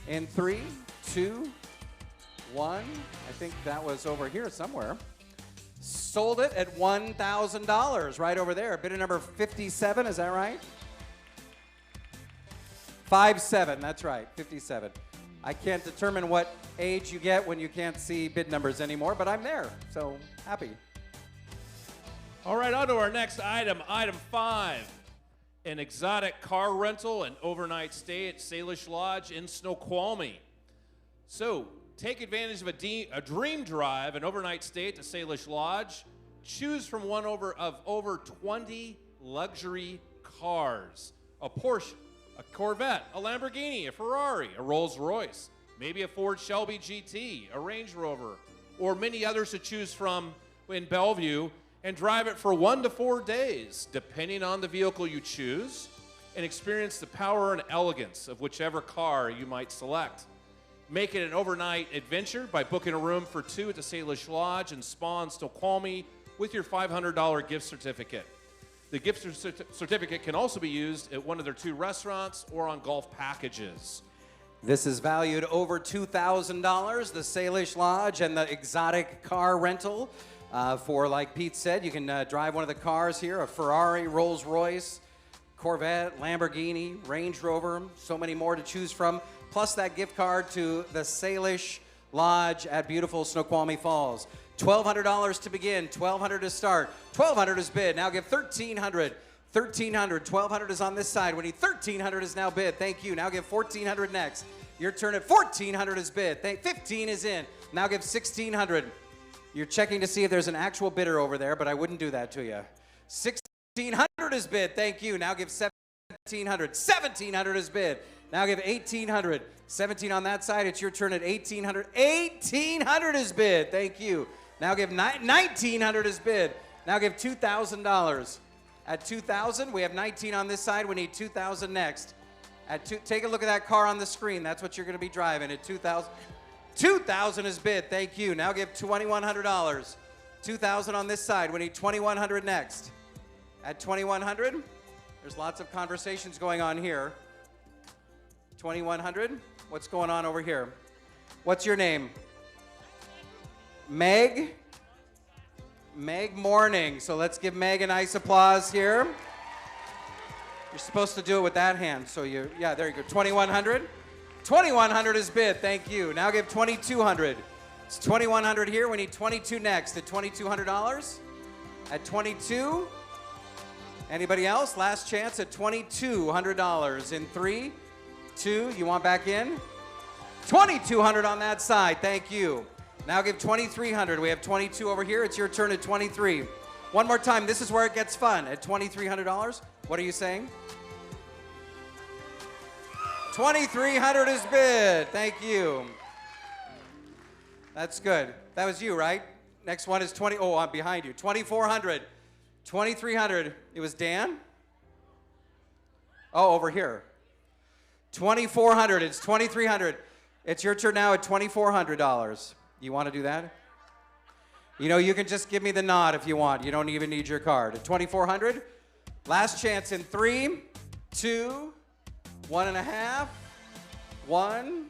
in 3, 2, 1. I think that was over here somewhere. Sold it at $1,000 right over there. Bidder number 57, is that right? 57, that's right, 57. I can't determine what age you get when you can't see bid numbers anymore, but I'm there, so happy. All right, on to our next item, item 5. An exotic car rental and overnight stay at Salish Lodge in Snoqualmie. So, take advantage of a dream drive, an overnight stay at the Salish Lodge. Choose from one of over 20 luxury cars. A Porsche, a Corvette, a Lamborghini, a Ferrari, a Rolls Royce, maybe a Ford Shelby GT, a Range Rover, or many others to choose from in Bellevue, and drive it for 1 to 4 days, depending on the vehicle you choose, and experience the power and elegance of whichever car you might select. Make it an overnight adventure by booking a room for 2 at the Salish Lodge in Spa, Snoqualmie with your $500 gift certificate. The gift certificate can also be used at one of their 2 restaurants or on golf packages. This is valued over $2,000, the Salish Lodge and the exotic car rental. For, like Pete said, you can drive one of the cars here, a Ferrari, Rolls Royce, Corvette, Lamborghini, Range Rover, so many more to choose from, plus that gift card to the Salish Lodge at beautiful Snoqualmie Falls. $1,200 to begin, $1,200 to start, $1,200 is bid. Now give $1,300, $1,300, $1,200 is on this side. We need $1,300 is now bid. Thank you. Now give $1,400 next. Your turn at $1,400 is bid. $15 is in. Now give $1,600. You're checking to see if there's an actual bidder over there, but I wouldn't do that to you. $1,600 is bid. Thank you. Now give $1,700. $1,700 is bid. Now give $1,800. 17 on that side. It's your turn at $1,800. $1,800 is bid. Thank you. Now give $1,900 is bid. Now give $2,000. At $2,000, we have 19 on this side. We need $2,000 next. Take a look at that car on the screen. That's what you're going to be driving at $2,000. $2,000 is bid. Thank you. Now give $2,100. $2,000 on this side. We need $2,100 next. At $2,100, there's lots of conversations going on here. $2,100. What's going on over here? What's your name? Meg? Meg Morning. So let's give Meg a nice applause here. You're supposed to do it with that hand. So yeah, there you go. $2,100. $2,100 is bid. Thank you. Now give $2,200. It's $2,100 here. We need $2,200 next. At $2,200. At $2,200. Anybody else? Last chance at $2,200. In 3, 2. You want back in? $2,200 on that side. Thank you. Now give $2,300. We have 22 over here. It's your turn at 23. One more time. This is where it gets fun. At $2,300. What are you saying? $2,300 is bid. Thank you. That's good. That was you, right? Next one is Oh, I'm behind you. $2,400. $2,300. It was Dan? Oh, over here. $2,400. It's $2,300. It's your turn now at $2,400. You want to do that? You know, you can just give me the nod if you want. You don't even need your card. At $2,400. Last chance in 3, 2, 1.5, 1,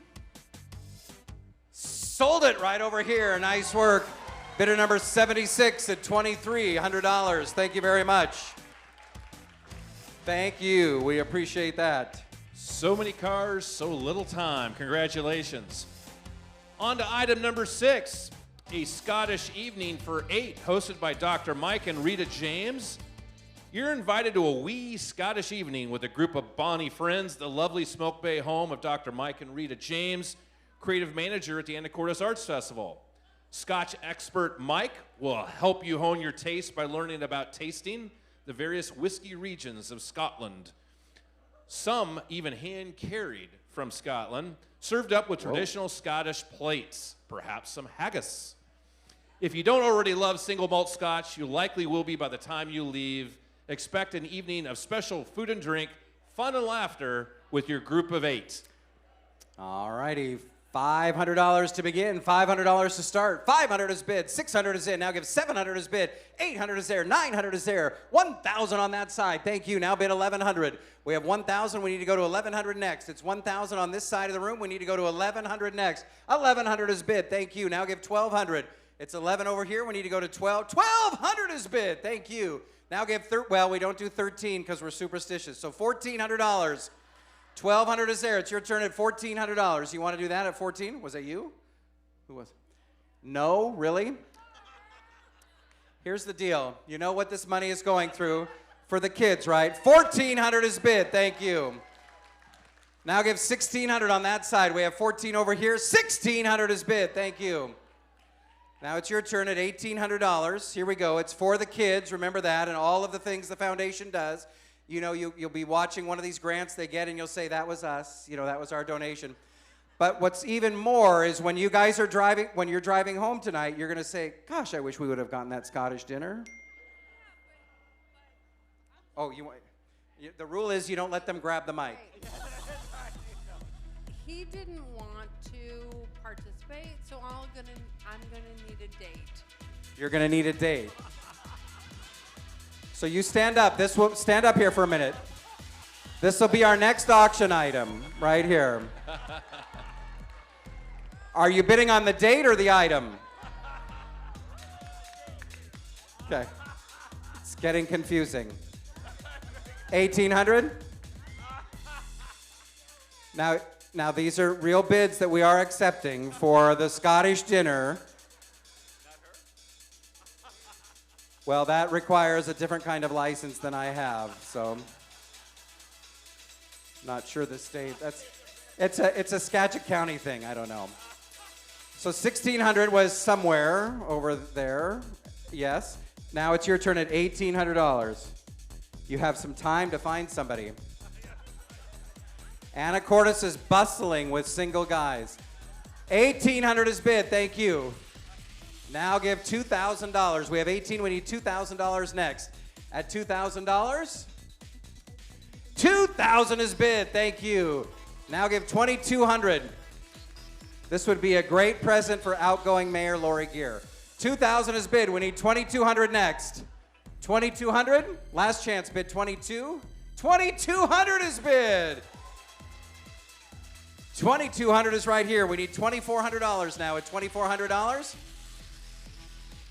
sold it right over here. Nice work. Bidder number 76 at $2,300. Thank you very much. Thank you. We appreciate that. So many cars, so little time. Congratulations. On to item number 6, a Scottish evening for 8, hosted by Dr. Mike and Rita James. You're invited to a wee Scottish evening with a group of bonny friends, the lovely Smoke Bay home of Dr. Mike and Rita James, creative manager at the Anacortes Arts Festival. Scotch expert Mike will help you hone your taste by learning about tasting the various whiskey regions of Scotland. Some even hand-carried from Scotland, served up with traditional Scottish plates, perhaps some haggis. If you don't already love single malt Scotch, you likely will be by the time you leave. Expect an evening of special food and drink, fun and laughter with your group of 8. All righty. $500 to begin, $500 to start, $500 is bid, $600 is in, now give $700 is bid, $800 is there, $900 is there, $1,000 on that side, thank you, now bid $1,100. We have $1,000, we need to go to $1,100 next. It's $1,000 on this side of the room, we need to go to $1,100 next. $1,100 is bid, thank you, now give $1,200. It's $11 over here, we need to go to $1,200 is bid, thank you. Now give, well, we don't do 13 because we're superstitious, so $1,400. $1,200 is there. It's your turn at $1,400. You want to do that at 14? Was that you? Who was? No, really? Here's the deal. You know what this money is going through for the kids, right? $1,400 is bid. Thank you. Now give $1,600 on that side. We have 14 over here. $1,600 is bid. Thank you. Now it's your turn at $1,800. Here we go. It's for the kids. Remember that, and all of the things the foundation does. You know, you'll be watching one of these grants they get, and you'll say, that was us. You know, that was our donation. But what's even more is when you guys are driving, when you're driving home tonight, you're going to say, gosh, I wish we would have gotten that Scottish dinner. Oh, the rule is you don't let them grab the mic. He didn't want to participate, so I'm gonna need a date. You're going to need a date. So you stand up. Stand up here for a minute. This will be our next auction item right here. Are you bidding on the date or the item? Okay. It's getting confusing. 1,800? Now these are real bids that we are accepting for the Scottish dinner. Well, that requires a different kind of license than I have, so not sure the state. It's a Skagit County thing. I don't know. So 1,600 was somewhere over there. Yes. Now it's your turn at $1,800. You have some time to find somebody. Anacortes is bustling with single guys. 1,800 is bid. Thank you. Now give $2,000. We have 18. We need $2,000 next. At $2,000, 2,000 is bid. Thank you. Now give 2,200. This would be a great present for outgoing Mayor Lori Gear. 2,000 is bid. We need 2,200 next. 2,200. Last chance bid. 22. 2,200 is bid. 2,200 is right here. We need $2,400 now. At $2,400.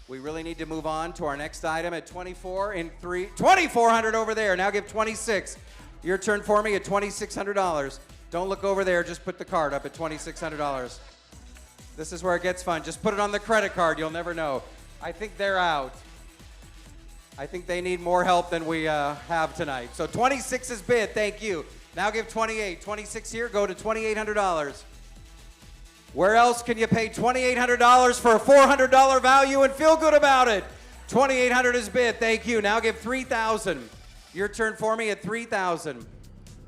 We really need to move on to our next item at 24 in 3. 2,400 over there. Now give 26. Your turn for me at $2,600. Don't look over there. Just put the card up at $2,600. This is where it gets fun. Just put it on the credit card. You'll never know. I think they're out. I think they need more help than we have tonight. So 26 is bid. Thank you. Now give 28. 26 here. Go to $2,800. Where else can you pay $2,800 for a $400 value and feel good about it? 2,800 is bid. Thank you. Now give 3,000. Your turn for me at 3,000.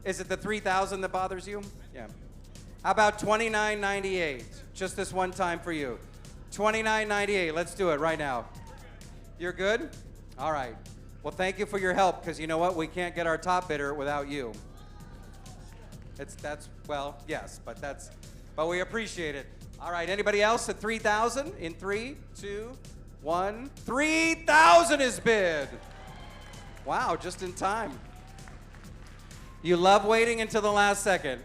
Is it the 3,000 that bothers you? Yeah. How about $29.98? Just this one time for you. $29.98. Let's do it right now. You're good? All right. Well, thank you for your help, because you know what? We can't get our top bidder without you. Well, yes, but we appreciate it. All right, anybody else at 3,000? In 3, 2, 1. 3,000 is bid. Wow, just in time. You love waiting until the last second.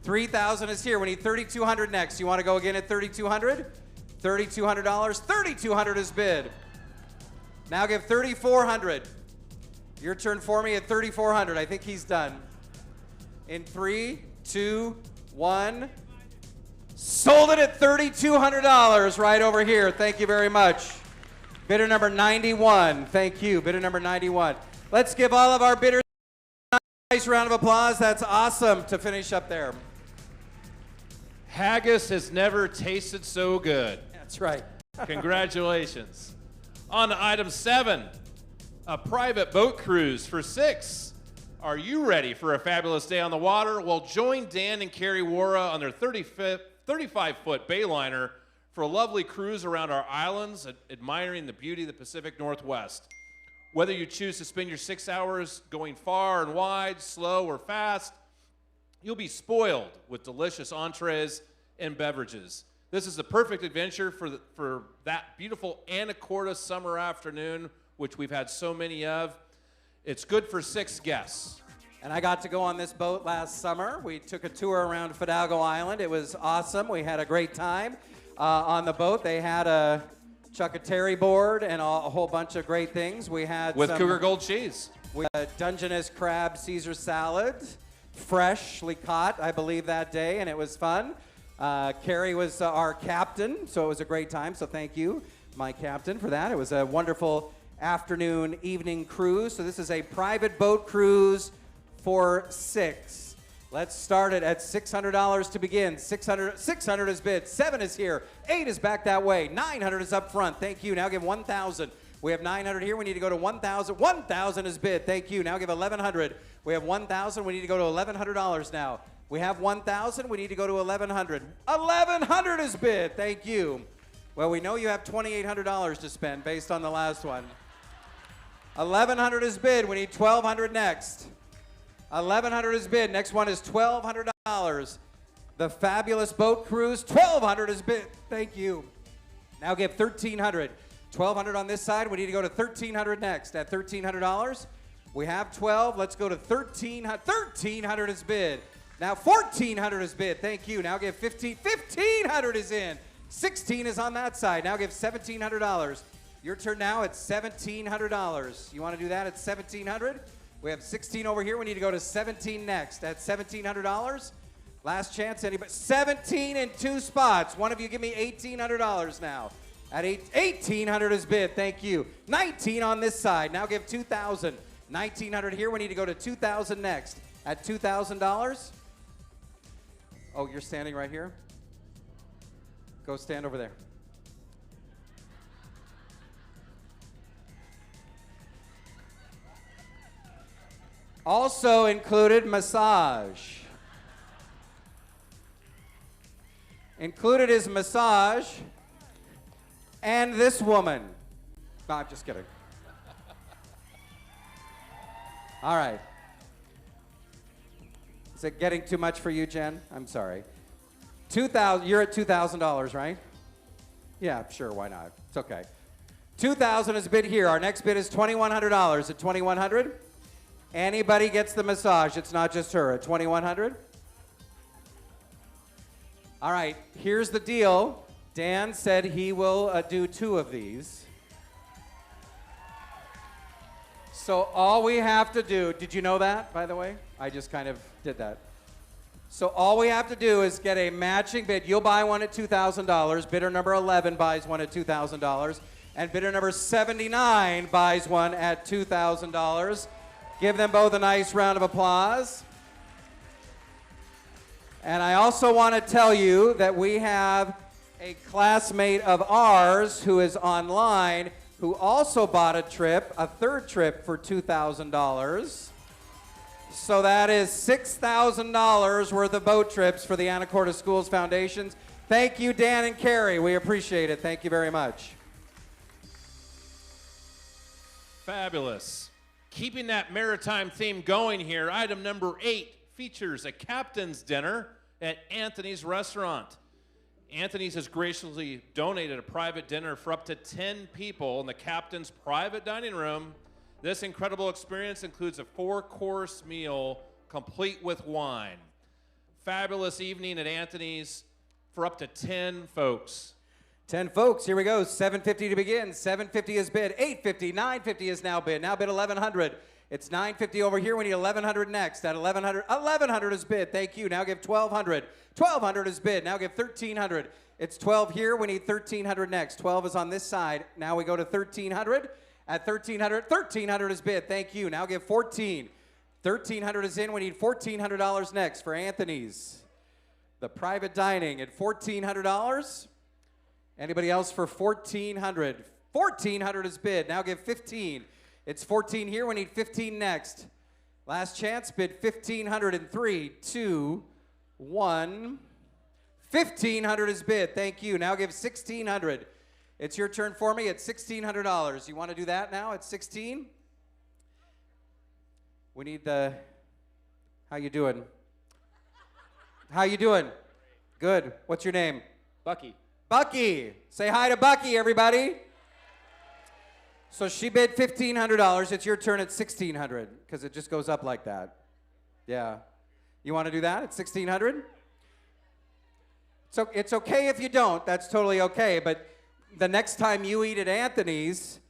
3,000 is here. We need 3,200 next. You want to go again at 3,200? $3,200. $3,200 is bid. Now give 3,400. Your turn for me at 3,400. I think he's done. In 3, 2, 1. Sold it at $3,200 right over here. Thank you very much. Bidder number 91. Thank you. Bidder number 91. Let's give all of our bidders a nice round of applause. That's awesome to finish up there. Haggis has never tasted so good. That's right. Congratulations. On to item 7, a private boat cruise for 6. Are you ready for a fabulous day on the water? Well, join Dan and Carrie Wara on their 35-foot Bayliner for a lovely cruise around our islands, admiring the beauty of the Pacific Northwest. Whether you choose to spend your 6 hours going far and wide, slow or fast, you'll be spoiled with delicious entrees and beverages. This is the perfect adventure for that beautiful Anacortes summer afternoon, which we've had so many of. It's good for 6 guests. And I got to go on this boat last summer. We took a tour around Fidalgo Island. It was awesome. We had a great time on the boat. They had a Chuckateri board and a whole bunch of great things. We had with Cougar Gold cheese. We had Dungeness crab Caesar salad, freshly caught, I believe, that day, and it was fun. Carrie was our captain, so it was a great time. So thank you, my captain, for that. It was a wonderful afternoon, evening cruise. So this is a private boat cruise for 6. Let's start it at $600 to begin. 600 is bid. 7 is here. 8 is back that way. 900 is up front. Thank you. Now give 1,000. We have 900 here. We need to go to 1,000. 1,000 is bid. Thank you. Now give 1,100. We have 1,000. We need to go to $1,100 now. We have 1,000. We need to go to 1,100. 1,100 is bid. Thank you. Well, we know you have $2,800 to spend based on the last one. 1,100 is bid. We need 1,200 next. 1,100 is bid. Next one is $1,200. The fabulous boat cruise. 1,200 is bid. Thank you. Now give 1,300. 1,200 on this side. We need to go to 1,300 next. At $1,300, we have 12. Let's go to 1,300. 1,300 is bid. Now 1,400 is bid. Thank you. Now give 15. 1,500 is in. 16 is on that side. Now give $1,700. Your turn now at $1,700. You want to do that at 1,700? We have 16 over here. We need to go to 17 next. At $1,700. Last chance, anybody? 17 in 2 spots. One of you give me $1,800 now. At 1,800 is bid. Thank you. 19 on this side. Now give 2,000. 1,900 here. We need to go to 2,000 next. At $2,000. Oh, you're standing right here? Go stand over there. Also included massage. Included is massage and this woman. No, I'm just kidding. All right. Is it getting too much for you, Jen? I'm sorry. $2,000. You're at $2,000, right? Yeah, sure. Why not? It's okay. 2,000 is bid here. Our next bid is $2,100. At 2,100, anybody gets the massage. It's not just her. At 2,100. All right. Here's the deal. Dan said he will do 2 of these. So all we have to do, did you know that, by the way? I just kind of did that. So all we have to do is get a matching bid. You'll buy one at $2,000. Bidder number 11 buys one at $2,000. And bidder number 79 buys one at $2,000. Give them both a nice round of applause. And I also want to tell you that we have a classmate of ours who is online who also bought a trip, a 3rd trip for $2,000. So that is $6,000 worth of boat trips for the Anacortes Schools Foundations. Thank you, Dan and Carrie. We appreciate it. Thank you very much. Fabulous. Keeping that maritime theme going here, item number 8 features a captain's dinner at Anthony's Restaurant. Anthony's has graciously donated a private dinner for up to 10 people in the captain's private dining room. This incredible experience includes a 4-course meal complete with wine. fabulous evening at Anthony's for up to 10 folks. 10 folks, here we go. $750 to begin. $750 is bid. $850, $950 is now bid. Now bid $1,100. It's $950 over here. We need $1,100 next. At $1,100 is bid. Thank you. Now give $1,200. $1,200 is bid. Now give $1,300. It's $12 here. We need $1,300 next. 12 is on this side. Now we go to $1,300. At $1,300 is bid. Thank you. Now give $14. $1,300 is in. We need $1,400 next for Anthony's. The private dining at $1,400. Anybody else for $1,400? $1,400 is bid. Now give $15. It's $14 here. We need $15 next. Last chance. Bid $1,500 in 3, 2, 1. $1,500 is bid. Thank you. Now give $1,600. It's your turn for me at $1,600. You want to do that now at 16? We need the. How you doing? How you doing? Good. What's your name? Bucky. Bucky. Say hi to Bucky, everybody. So she bid $1,500. It's your turn at $1,600 because it just goes up like that. Yeah. You want to do that at $1,600? So it's okay if you don't. That's totally okay. But the next time you eat at Anthony's,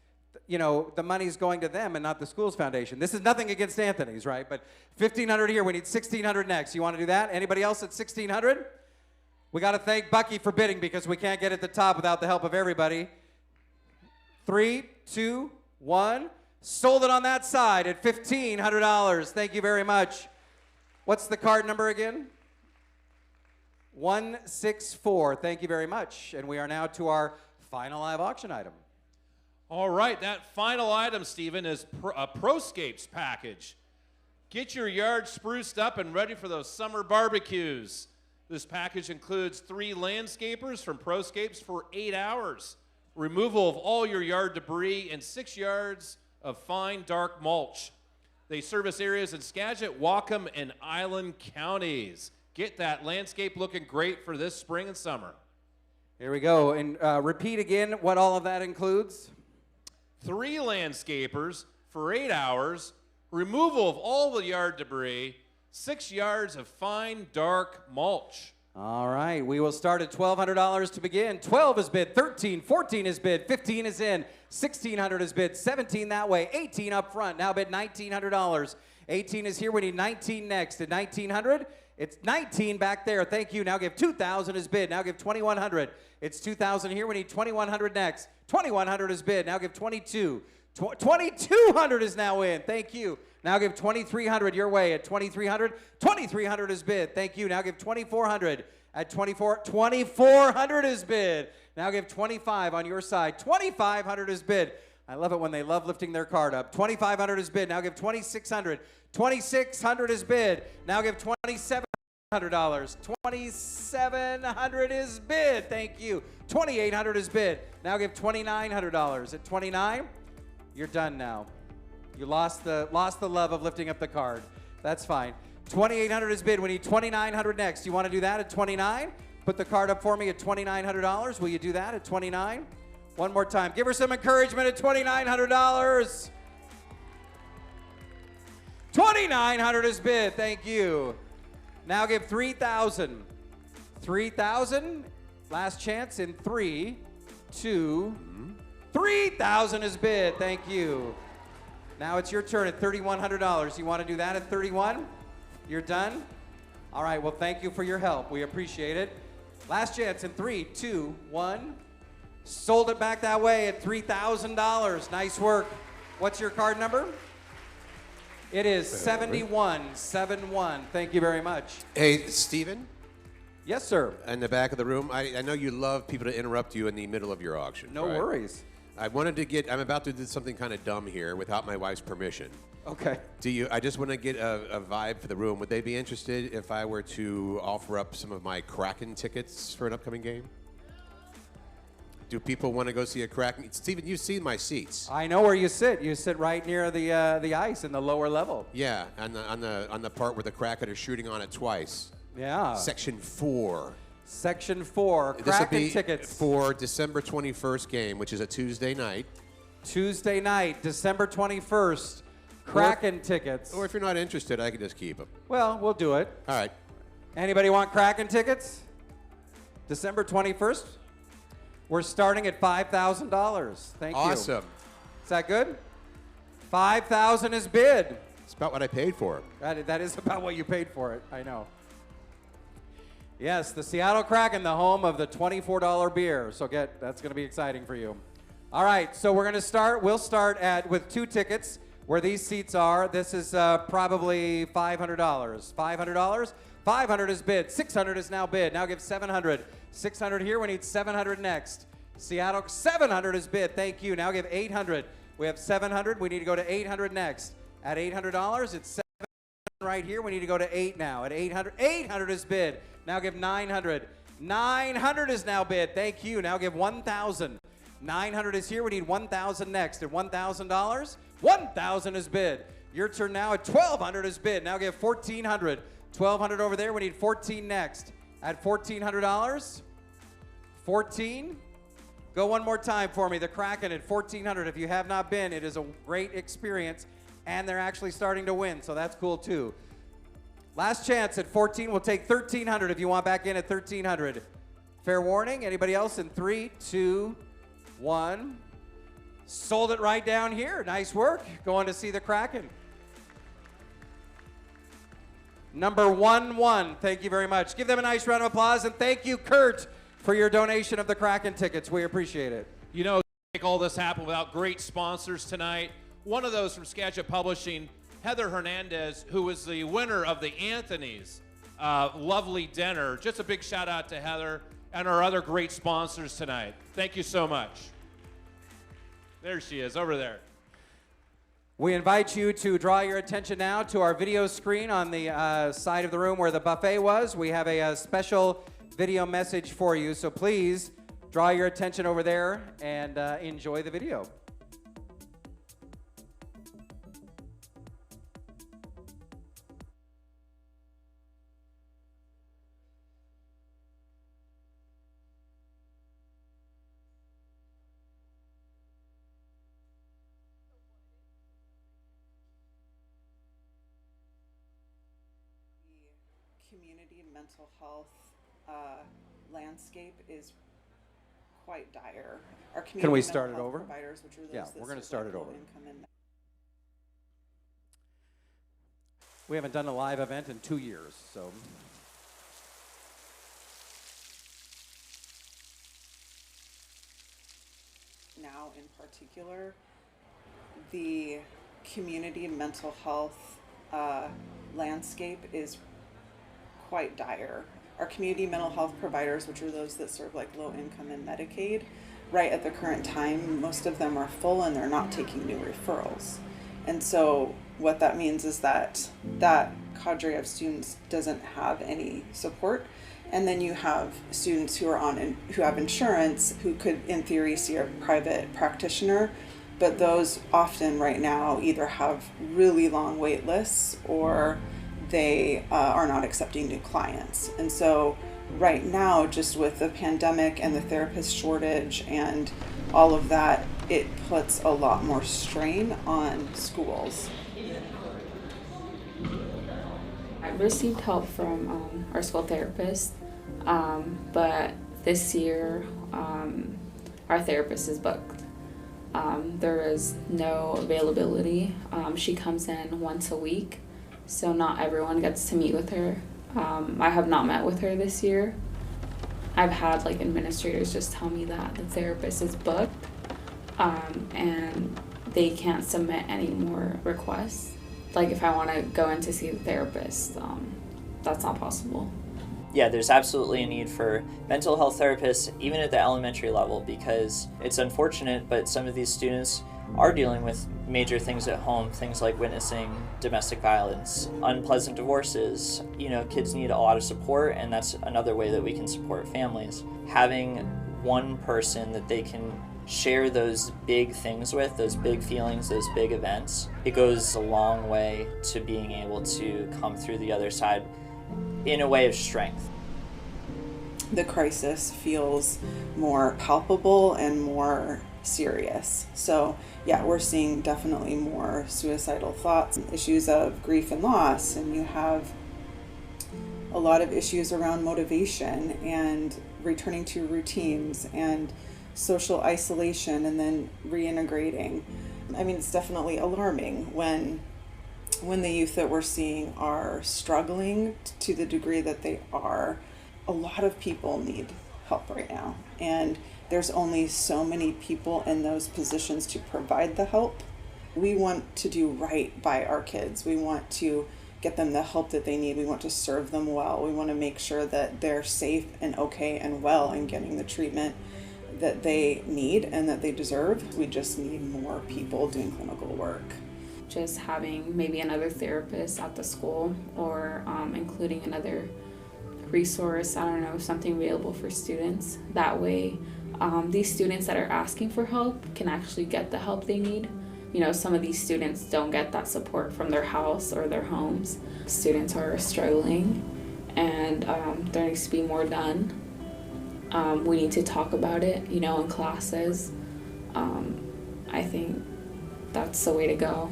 you know, the money's going to them and not the school's foundation. This is nothing against Anthony's, right? But $1,500 here. We need $1,600 next. You want to do that? Anybody else at $1,600? We got to thank Bucky for bidding because we can't get at the top without the help of everybody. 3, 2, 1. Sold it on that side at $1,500. Thank you very much. What's the card number again? 164. Thank you very much. And we are now to our final live auction item. All right, that final item, Stephen, is a Scapes Package. Get your yard spruced up and ready for those summer barbecues. This package includes 3 landscapers from Scapes for 8 hours, removal of all your yard debris, and 6 yards of fine, dark mulch. They service areas in Skagit, Whatcom, and Island counties. Get that landscape looking great for this spring and summer. Here we go. And repeat again what all of that includes. 3 landscapers for 8 hours, removal of all the yard debris, 6 yards of fine, dark mulch. All right, we will start at $1,200 to begin. 12 is bid, 13, 14 is bid, 15 is in, 1,600 is bid, 17 that way, 18 up front, now bid $1,900. 18 is here, we need 19 next. At 1,900, it's 19 back there, thank you. Now give 2,000 is bid, now give 2,100. It's 2,000 here, we need 2,100 next. 2,100 is bid, now give 22. 2,200 is now in, thank you. Now give 2,300 your way at 2,300. 2,300 is bid. Thank you. Now give 2,400 at 2,400 is bid. Now give 25 on your side. 2,500 is bid. I love it when they love lifting their card up. 2,500 is bid. Now give 2,600. 2,600 is bid. Now give $2,700. $2,700 is bid. Thank you. 2,800 is bid. Now give $2,900. At 29, you're done now. You lost the love of lifting up the card. That's fine. 2,800 is bid. We need 2,900 next. You want to do that at 29? Put the card up for me at $2,900. Will you do that at 29? One more time. Give her some encouragement at $2,900. 2,900 is bid. Thank you. Now give 3,000. 3,000. Last chance in 3, 2, 3,000 is bid. Thank you. Now it's your turn at $3,100. You want to do that at 31? You're done? All right, well, thank you for your help. We appreciate it. Last chance in 3, 2, 1. Sold it back that way at $3,000. Nice work. What's your card number? It is 7171. Thank you very much. Hey, Stephen? Yes, sir. In the back of the room, I know you love people to interrupt you in the middle of your auction. No worries. I'm about to do something kind of dumb here without my wife's permission. Okay. I just want to get a vibe for the room. Would they be interested if I were to offer up some of my Kraken tickets for an upcoming game? Do people want to go see a Kraken? Steven, you've seen my seats. I know where you sit. You sit right near the ice in the lower level. Yeah, on the part where the Kraken are shooting on it twice. Yeah. Section 4. Section 4, Kraken tickets. For December 21st game, which is a Tuesday night. Tuesday night, December 21st, Kraken tickets. Or if you're not interested, I can just keep them. Well, we'll do it. All right. Anybody want Kraken tickets? December 21st? We're starting at $5,000. Thank you. Awesome. Is that good? 5,000 is bid. It's about what I paid for it. That is about what you paid for it. I know. Yes, the Seattle Kraken, the home of the $24 beer. So that's going to be exciting for you. All right, so we're going to start. We'll start with 2 tickets where these seats are. This is probably $500. $500. 500 is bid. 600 is now bid. Now give 700. 600 here. We need 700 next. Seattle, 700 is bid. Thank you. Now give 800. We have 700. We need to go to 800 next. At $800, it's 700 right here. We need to go to 8 now. At 800, 800 is bid. Now give 900. 900 is now bid. Thank you. Now give 1,000. 900 is here. We need 1,000 next. At $1,000, 1,000 is bid. Your turn now. At 1,200 is bid. Now give 1,400. 1,200 over there. We need 14 next. At $1,400, 14. Go one more time for me. The Kraken at 1,400. If you have not been, it is a great experience, and they're actually starting to win, so that's cool too. Last chance at 14. We'll take 1,300 if you want back in at 1,300. Fair warning. Anybody else? In 3, 2, 1. Sold it right down here. Nice work. Going to see the Kraken. Number 11. Thank you very much. Give them a nice round of applause, and thank you, Kurt, for your donation of the Kraken tickets. We appreciate it. You know, make all this happen without great sponsors tonight. One of those from Skagit Publishing, Heather Hernandez, who was the winner of the Anthony's lovely dinner. Just a big shout out to Heather and our other great sponsors tonight. Thank you so much. There she is, over there. We invite you to draw your attention now to our video screen on the side of the room where the buffet was. We have a special video message for you, so please draw your attention over there and enjoy the video. Community mental health landscape is quite dire. Our community Can we mental start it health over? Providers, which are those Yeah, that we're going to serve start it low over. income and We haven't done a live event in 2 years, so. now in particular, the community mental health landscape is quite dire. Our community mental health providers, which are those that serve like low income and Medicaid, right at the current time, most of them are full and they're not taking new referrals. And so what that means is that that cadre of students doesn't have any support. And then you have students who are who have insurance, who could in theory see a private practitioner, but those often right now either have really long wait lists or they are not accepting new clients. And so right now, just with the pandemic and the therapist shortage and all of that, it puts a lot more strain on schools. I received help from our school therapist, but this year our therapist is booked. There is no availability. She comes in once a week, so not everyone gets to meet with her. I have not met with her this year. I've had like administrators just tell me that the therapist is booked and they can't submit any more requests. Like if I want to go in to see the therapist, that's not possible. Yeah, there's absolutely a need for mental health therapists, even at the elementary level, because it's unfortunate, but some of these students are dealing with major things at home, things like witnessing domestic violence, unpleasant divorces. You know, kids need a lot of support, and that's another way that we can support families. Having one person that they can share those big things with, those big feelings, those big events, it goes a long way to being able to come through the other side in a way of strength. The crisis feels more palpable and more serious. So yeah, we're seeing definitely more suicidal thoughts, issues of grief and loss, and you have a lot of issues around motivation and returning to routines and social isolation and then reintegrating. I mean, it's definitely alarming when the youth that we're seeing are struggling to the degree that they are. A lot of people need help right now, and there's only so many people in those positions to provide the help. We want to do right by our kids. We want to get them the help that they need. We want to serve them well. We want to make sure that they're safe and okay and well and getting the treatment that they need and that they deserve. We just need more people doing clinical work. Just having maybe another therapist at the school, or including another resource, I don't know, something available for students. That way, these students that are asking for help can actually get the help they need. You know, some of these students don't get that support from their house or their homes. Students are struggling, and there needs to be more done. We need to talk about it, you know, in classes. I think that's the way to go.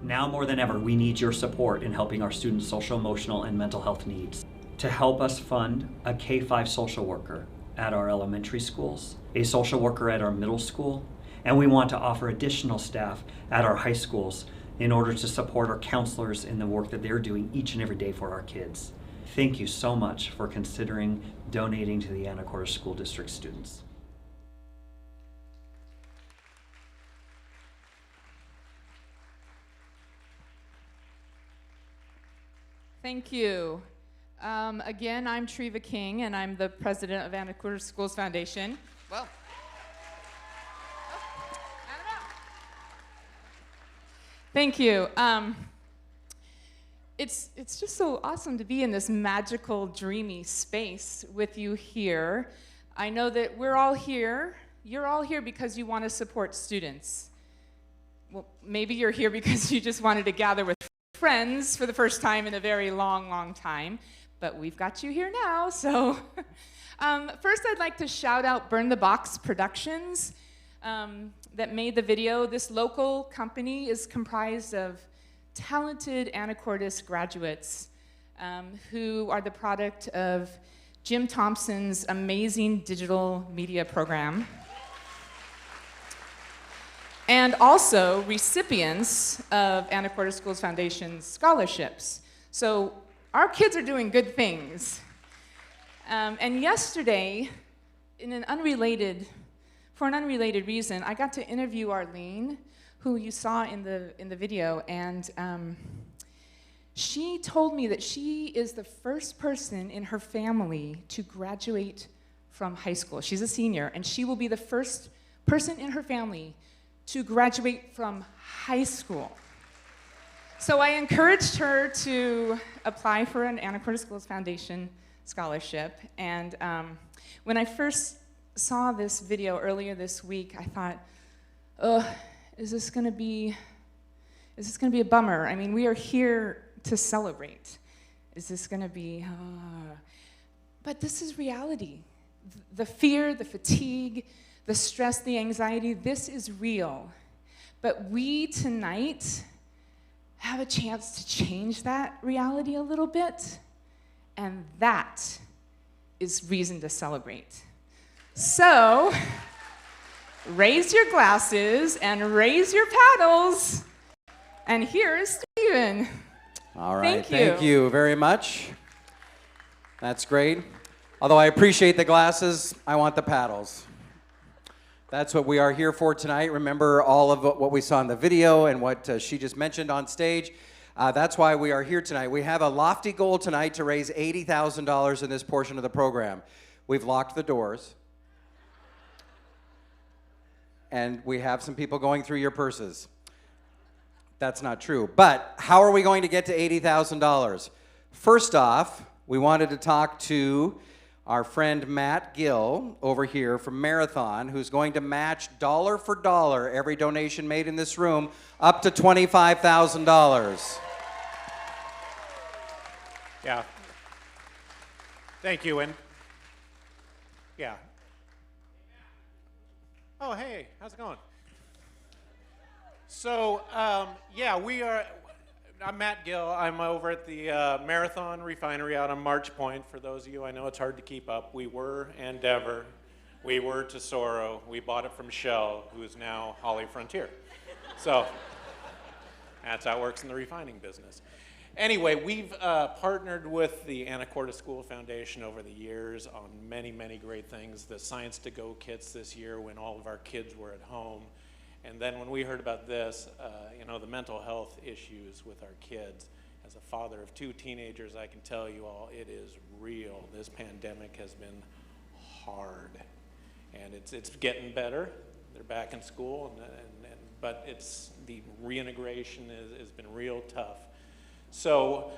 Now more than ever, we need your support in helping our students' social, emotional, and mental health needs. To help us fund a K-5 social worker at our elementary schools, a social worker at our middle school, and we want to offer additional staff at our high schools in order to support our counselors in the work that they're doing each and every day for our kids. Thank you so much for considering donating to the Anacortes School District students. Thank you. Again, I'm Treva King, and I'm the president of Anacortes Schools Foundation. Well, thank you. It's just so awesome to be in this magical, dreamy space with you here. I know that we're all here. You're all here because you want to support students. Well, maybe you're here because you just wanted to gather with friends for the first time in a very long, long time. But we've got you here now, so. First, I'd like to shout out Burn the Box Productions that made the video. This local company is comprised of talented Anacortes graduates who are the product of Jim Thompson's amazing digital media program, and also recipients of Anacortes Schools Foundation's scholarships. So our kids are doing good things. And yesterday, for an unrelated reason, I got to interview Arlene, who you saw in the video, and she told me that she is the first person in her family to graduate from high school. She's a senior, and she will be the first person in her family to graduate from high school. So I encouraged her to apply for an Anacortes Schools Foundation scholarship, and when I first saw this video earlier this week, I thought, oh, is this gonna be a bummer? I mean, we are here to celebrate. Is this gonna be, but this is reality. The fear, the fatigue, the stress, the anxiety, this is real. But we tonight have a chance to change that reality a little bit, and that is reason to celebrate. So, raise your glasses and raise your paddles. And here is Stephen. All right, thank you very much. That's great. Although I appreciate the glasses, I want the paddles. That's what we are here for tonight. Remember all of what we saw in the video and what she just mentioned on stage. That's why we are here tonight. We have a lofty goal tonight to raise $80,000 in this portion of the program. We've locked the doors. And we have some people going through your purses. That's not true. But how are we going to get to $80,000? First off, we wanted to talk to our friend Matt Gill over here from Marathon, who's going to match dollar for dollar every donation made in this room up to $25,000. Yeah. Thank you, and yeah. Oh, hey, how's it going? So, yeah, we are, I'm Matt Gill. I'm over at the Marathon Refinery out on March Point. For those of you, I know it's hard to keep up. We were Endeavor. We were Tesoro. We bought it from Shell, who is now Holly Frontier. So that's how it works in the refining business. Anyway, we've partnered with the Anacortes School Foundation over the years on many, many great things. The Science to Go kits this year when all of our kids were at home. And then when we heard about this, the mental health issues with our kids, as a father of 2 teenagers, I can tell you all, it is real. This pandemic has been hard. And it's getting better. They're back in school, but the reintegration has been real tough. So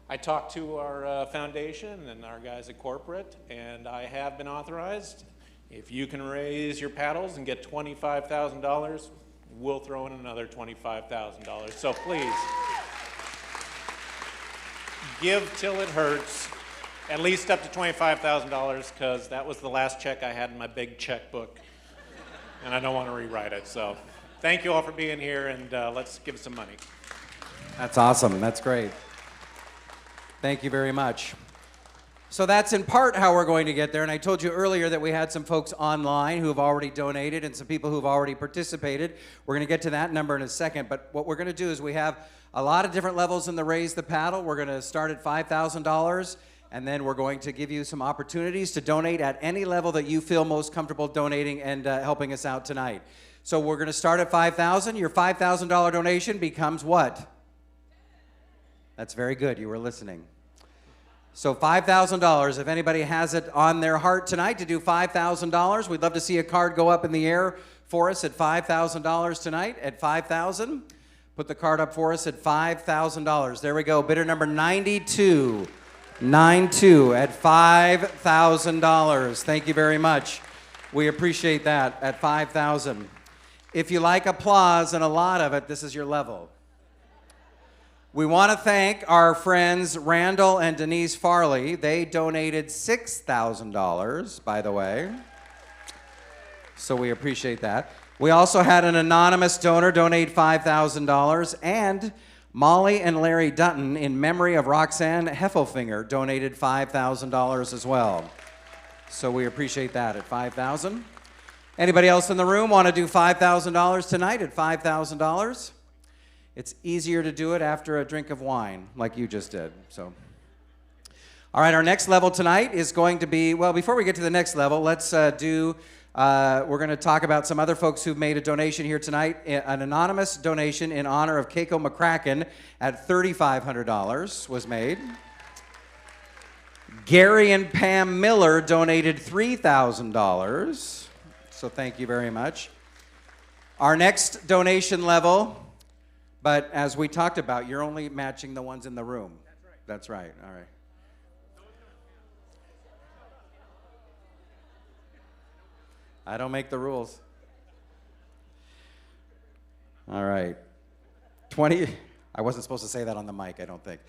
I talked to our foundation and our guys at corporate, and I have been authorized. If you can raise your paddles and get $25,000, we'll throw in another $25,000. So please, give till it hurts, at least up to $25,000, because that was the last check I had in my big checkbook, and I don't want to rewrite it. So thank you all for being here, and let's give some money. That's awesome. That's great. Thank you very much. So that's in part how we're going to get there. And I told you earlier that we had some folks online who have already donated and some people who have already participated. We're going to get to that number in a second. But what we're going to do is we have a lot of different levels in the Raise the Paddle. We're going to start at $5,000. And then we're going to give you some opportunities to donate at any level that you feel most comfortable donating and helping us out tonight. So we're going to start at $5,000. Your $5,000 donation becomes what? That's very good. You were listening. So $5,000, if anybody has it on their heart tonight to do $5,000, we'd love to see a card go up in the air for us at $5,000 tonight, at $5,000. Put the card up for us at $5,000. There we go, bidder number 9292 at $5,000. Thank you very much. We appreciate that at $5,000. If you like applause and a lot of it, this is your level. We want to thank our friends Randall and Denise Farley. They donated $6,000, by the way. So we appreciate that. We also had an anonymous donor donate $5,000, and Molly and Larry Dutton, in memory of Roxanne Heffelfinger, donated $5,000 as well. So we appreciate that at $5,000. Anybody else in the room want to do $5,000 tonight at $5,000? It's easier to do it after a drink of wine, like you just did. So, all right, our next level tonight is going to be, well, before we get to the next level, let's we're going to talk about some other folks who've made a donation here tonight. An anonymous donation in honor of Keiko McCracken at $3,500 was made. Gary and Pam Miller donated $3,000. So thank you very much. Our next donation level, but as we talked about, you're only matching the ones in the room. That's right. All right. I don't make the rules. All right. I wasn't supposed to say that on the mic, I don't think.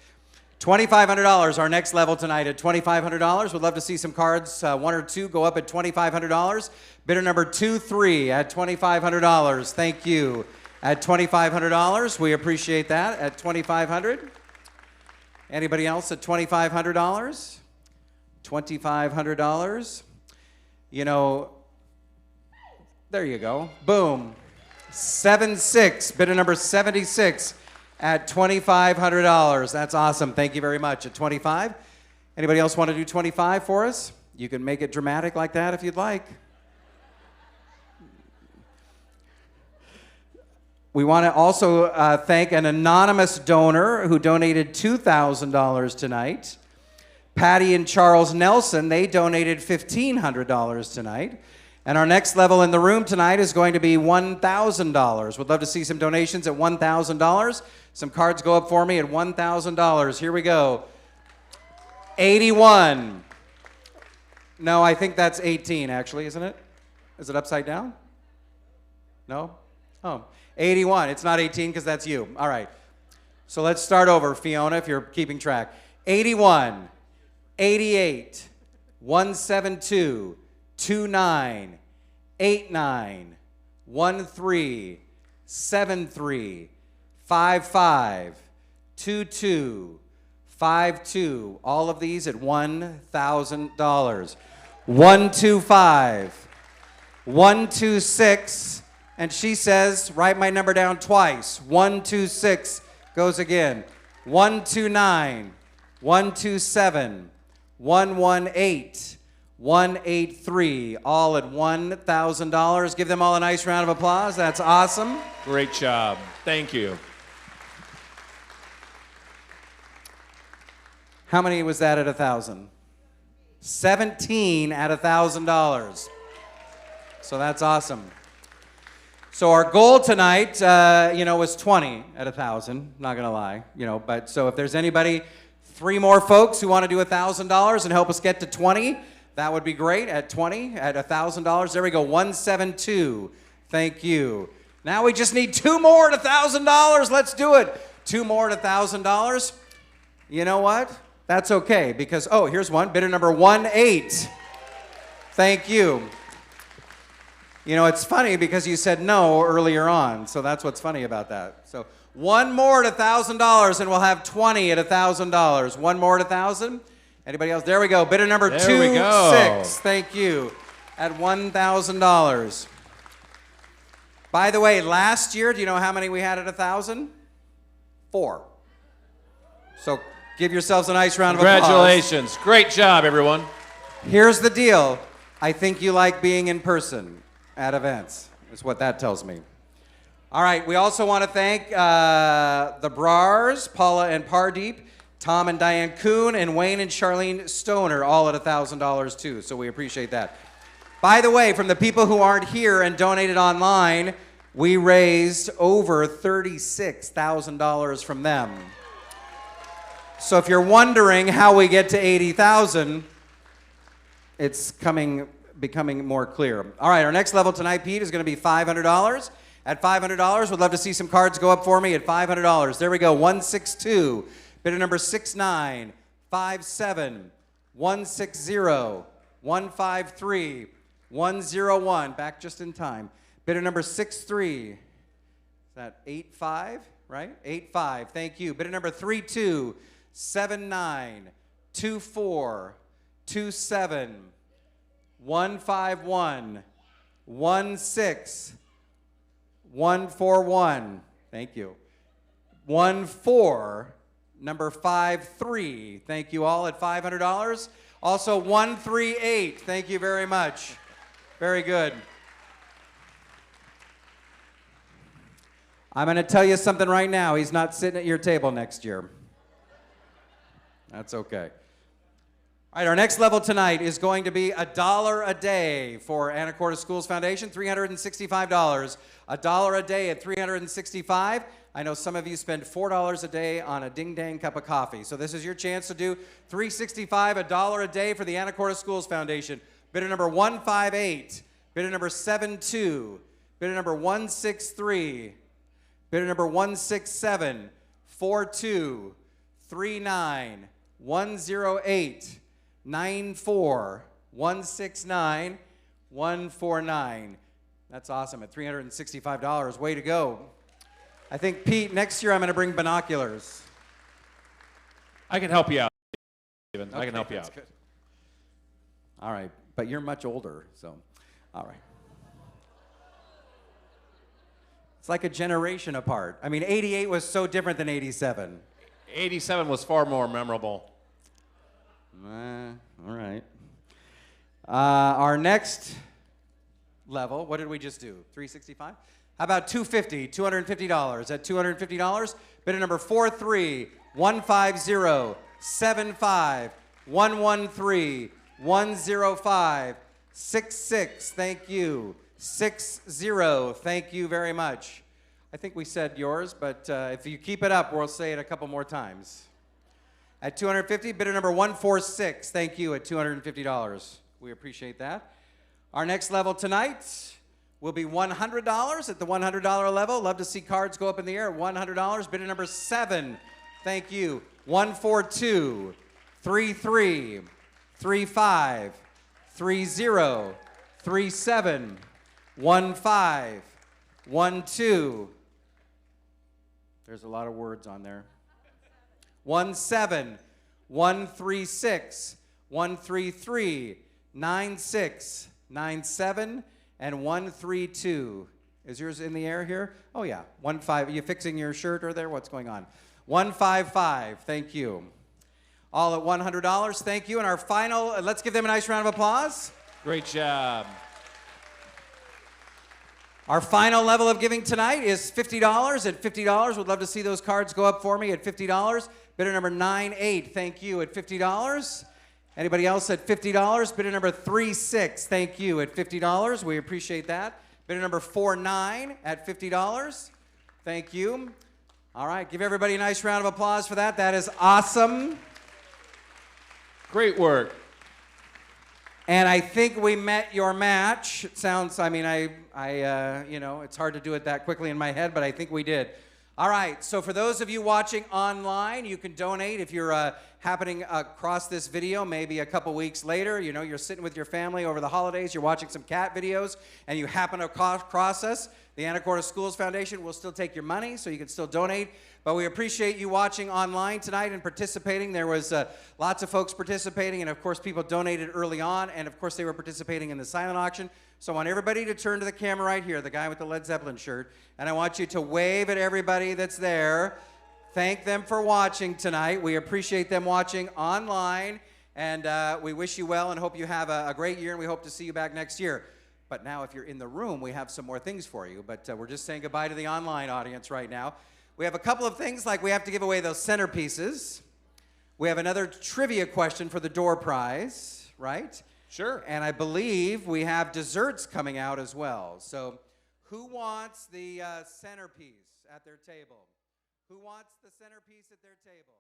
$2,500, our next level tonight at $2,500. We'd love to see some cards, 1 or 2, go up at $2,500. Bidder number 23 at $2,500. Thank you. At $2,500, we appreciate that. At $2,500. Anybody else at $2,500? $2,500. You know, there you go. Boom. 76. Bidder number 76 at $2,500. That's awesome. Thank you very much. At 25. Anybody else want to do 25 for us? You can make it dramatic like that if you'd like. We want to also thank an anonymous donor who donated $2,000 tonight. Patty and Charles Nelson, they donated $1,500 tonight. And our next level in the room tonight is going to be $1,000. We'd love to see some donations at $1,000. Some cards go up for me at $1,000. Here we go. 81. No, I think that's 18, actually, isn't it? Is it upside down? No? Oh. 81. It's not 18 because that's you. All right. So let's start over, Fiona, if you're keeping track. 81, 88, 172, 29, 89, 13, 73, 55, 2252. All of these at $1,000. 125. 126. And she says, write my number down twice. 126 goes again. 129. 127. 118. 183. All at $1,000. Give them all a nice round of applause. That's awesome. Great job. Thank you. How many was that at 1,000? 17 at $1,000. So that's awesome. So our goal tonight, was 20 at 1,000. Not gonna lie, But so if there's anybody, 3 more folks who want to do $1,000 and help us get to 20, that would be great. At 20, at $1,000. There we go. 172. Thank you. Now we just need 2 more at $1,000. Let's do it. 2 more at $1,000. You know what? That's okay because, here's one. Bidder number 18. Thank you. It's funny because you said no earlier on, so that's what's funny about that. So 1 more at $1,000 and we'll have 20 at $1,000. 1 more at 1,000. Anybody else? There we go. Bidder number 26. Thank you. At $1,000. By the way, last year, do you know how many we had at 1,000? 4. So give yourselves a nice round of applause. Congratulations. Great job, everyone. Here's the deal. I think you like being in person at events, is what that tells me. All right, we also want to thank the Brars, Paula and Pardeep, Tom and Diane Kuhn, and Wayne and Charlene Stoner, all at $1,000 too, so we appreciate that. By the way, from the people who aren't here and donated online, we raised over $36,000 from them. So if you're wondering how we get to 80,000, it's becoming more clear. All right, our next level tonight, Pete, is going to be $500. At $500, we'd love to see some cards go up for me at $500. There we go, 162. Bidder number 69, 57, 160, 153, 101. Back just in time. Bidder number 63. Is that 85, right? 85. Thank you. Bidder number 32, 79, 24, 27, 151, 16, 141. Thank you. 14. Number 53, thank you all at $500. Also 138, thank you very much. Very good. I'm going to tell you something right now. He's not sitting at your table next year. That's okay. All right, our next level tonight is going to be $1 a day for Anacortes Schools Foundation, $365. $1 a day at $365. I know some of you spend $4 a day on a ding-dang cup of coffee. So this is your chance to do $365, $1 a day for the Anacortes Schools Foundation. Bidder number 158, bidder number 72, bidder number 163, bidder number 167, 42, 39, 108, 94, 169, 149. That's awesome at $365. Way to go. I think, Pete, next year I'm going to bring binoculars. I can help you out, Stephen. Okay, I can help you out. Good. All right, but you're much older, so, all right. It's like a generation apart. I mean, 88 was so different than 87. 87 was far more memorable. All right. Our next level, what did we just do? 365? How about $250? $250. At $250, bidder number 43, 150, 75, 113, 105, 66. Thank you. 60. Thank you very much. I think we said yours, but if you keep it up, we'll say it a couple more times. At $250, bidder number 146. Thank you at $250. We appreciate that. Our next level tonight will be $100 at the $100 level. Love to see cards go up in the air. $100. Bidder number 7. Thank you. 142, 33, 35, 30, 37, 15, 12. There's a lot of words on there. 17, 136, 133, 96, 97, and 132. Is yours in the air here? Oh yeah, 15. Are you fixing your shirt or there? What's going on? 155. Thank you. All at $100. Thank you. And our final. Let's give them a nice round of applause. Great job. Our final level of giving tonight is $50. At $50, would love to see those cards go up for me at $50. Bidder number 98. Thank you. At $50. Anybody else at $50? Bidder number 36. Thank you. At $50. We appreciate that. Bidder number 49 at $50. Thank you. All right, give everybody a nice round of applause for that. That is awesome. Great work. And I think we met your match. It sounds, I mean, you know, it's hard to do it that quickly in my head, but I think we did. All right, so for those of you watching online, you can donate if you're happening across this video maybe a couple weeks later. You know, you're sitting with your family over the holidays, you're watching some cat videos, and you happen to cross us. The Anacortes Schools Foundation will still take your money, so you can still donate. But we appreciate you watching online tonight and participating. There was lots of folks participating, and of course people donated early on, and of course they were participating in the silent auction. So I want everybody to turn to the camera right here, the guy with the Led Zeppelin shirt, and I want you to wave at everybody that's there. Thank them for watching tonight. We appreciate them watching online, and we wish you well and hope you have a great year, and we hope to see you back next year. But now if you're in the room, we have some more things for you, but we're just saying goodbye to the online audience right now. We have a couple of things, like we have to give away those centerpieces. We have another trivia question for the door prize, right? Sure. And I believe we have desserts coming out as well. So who wants the centerpiece at their table? Who wants the centerpiece at their table?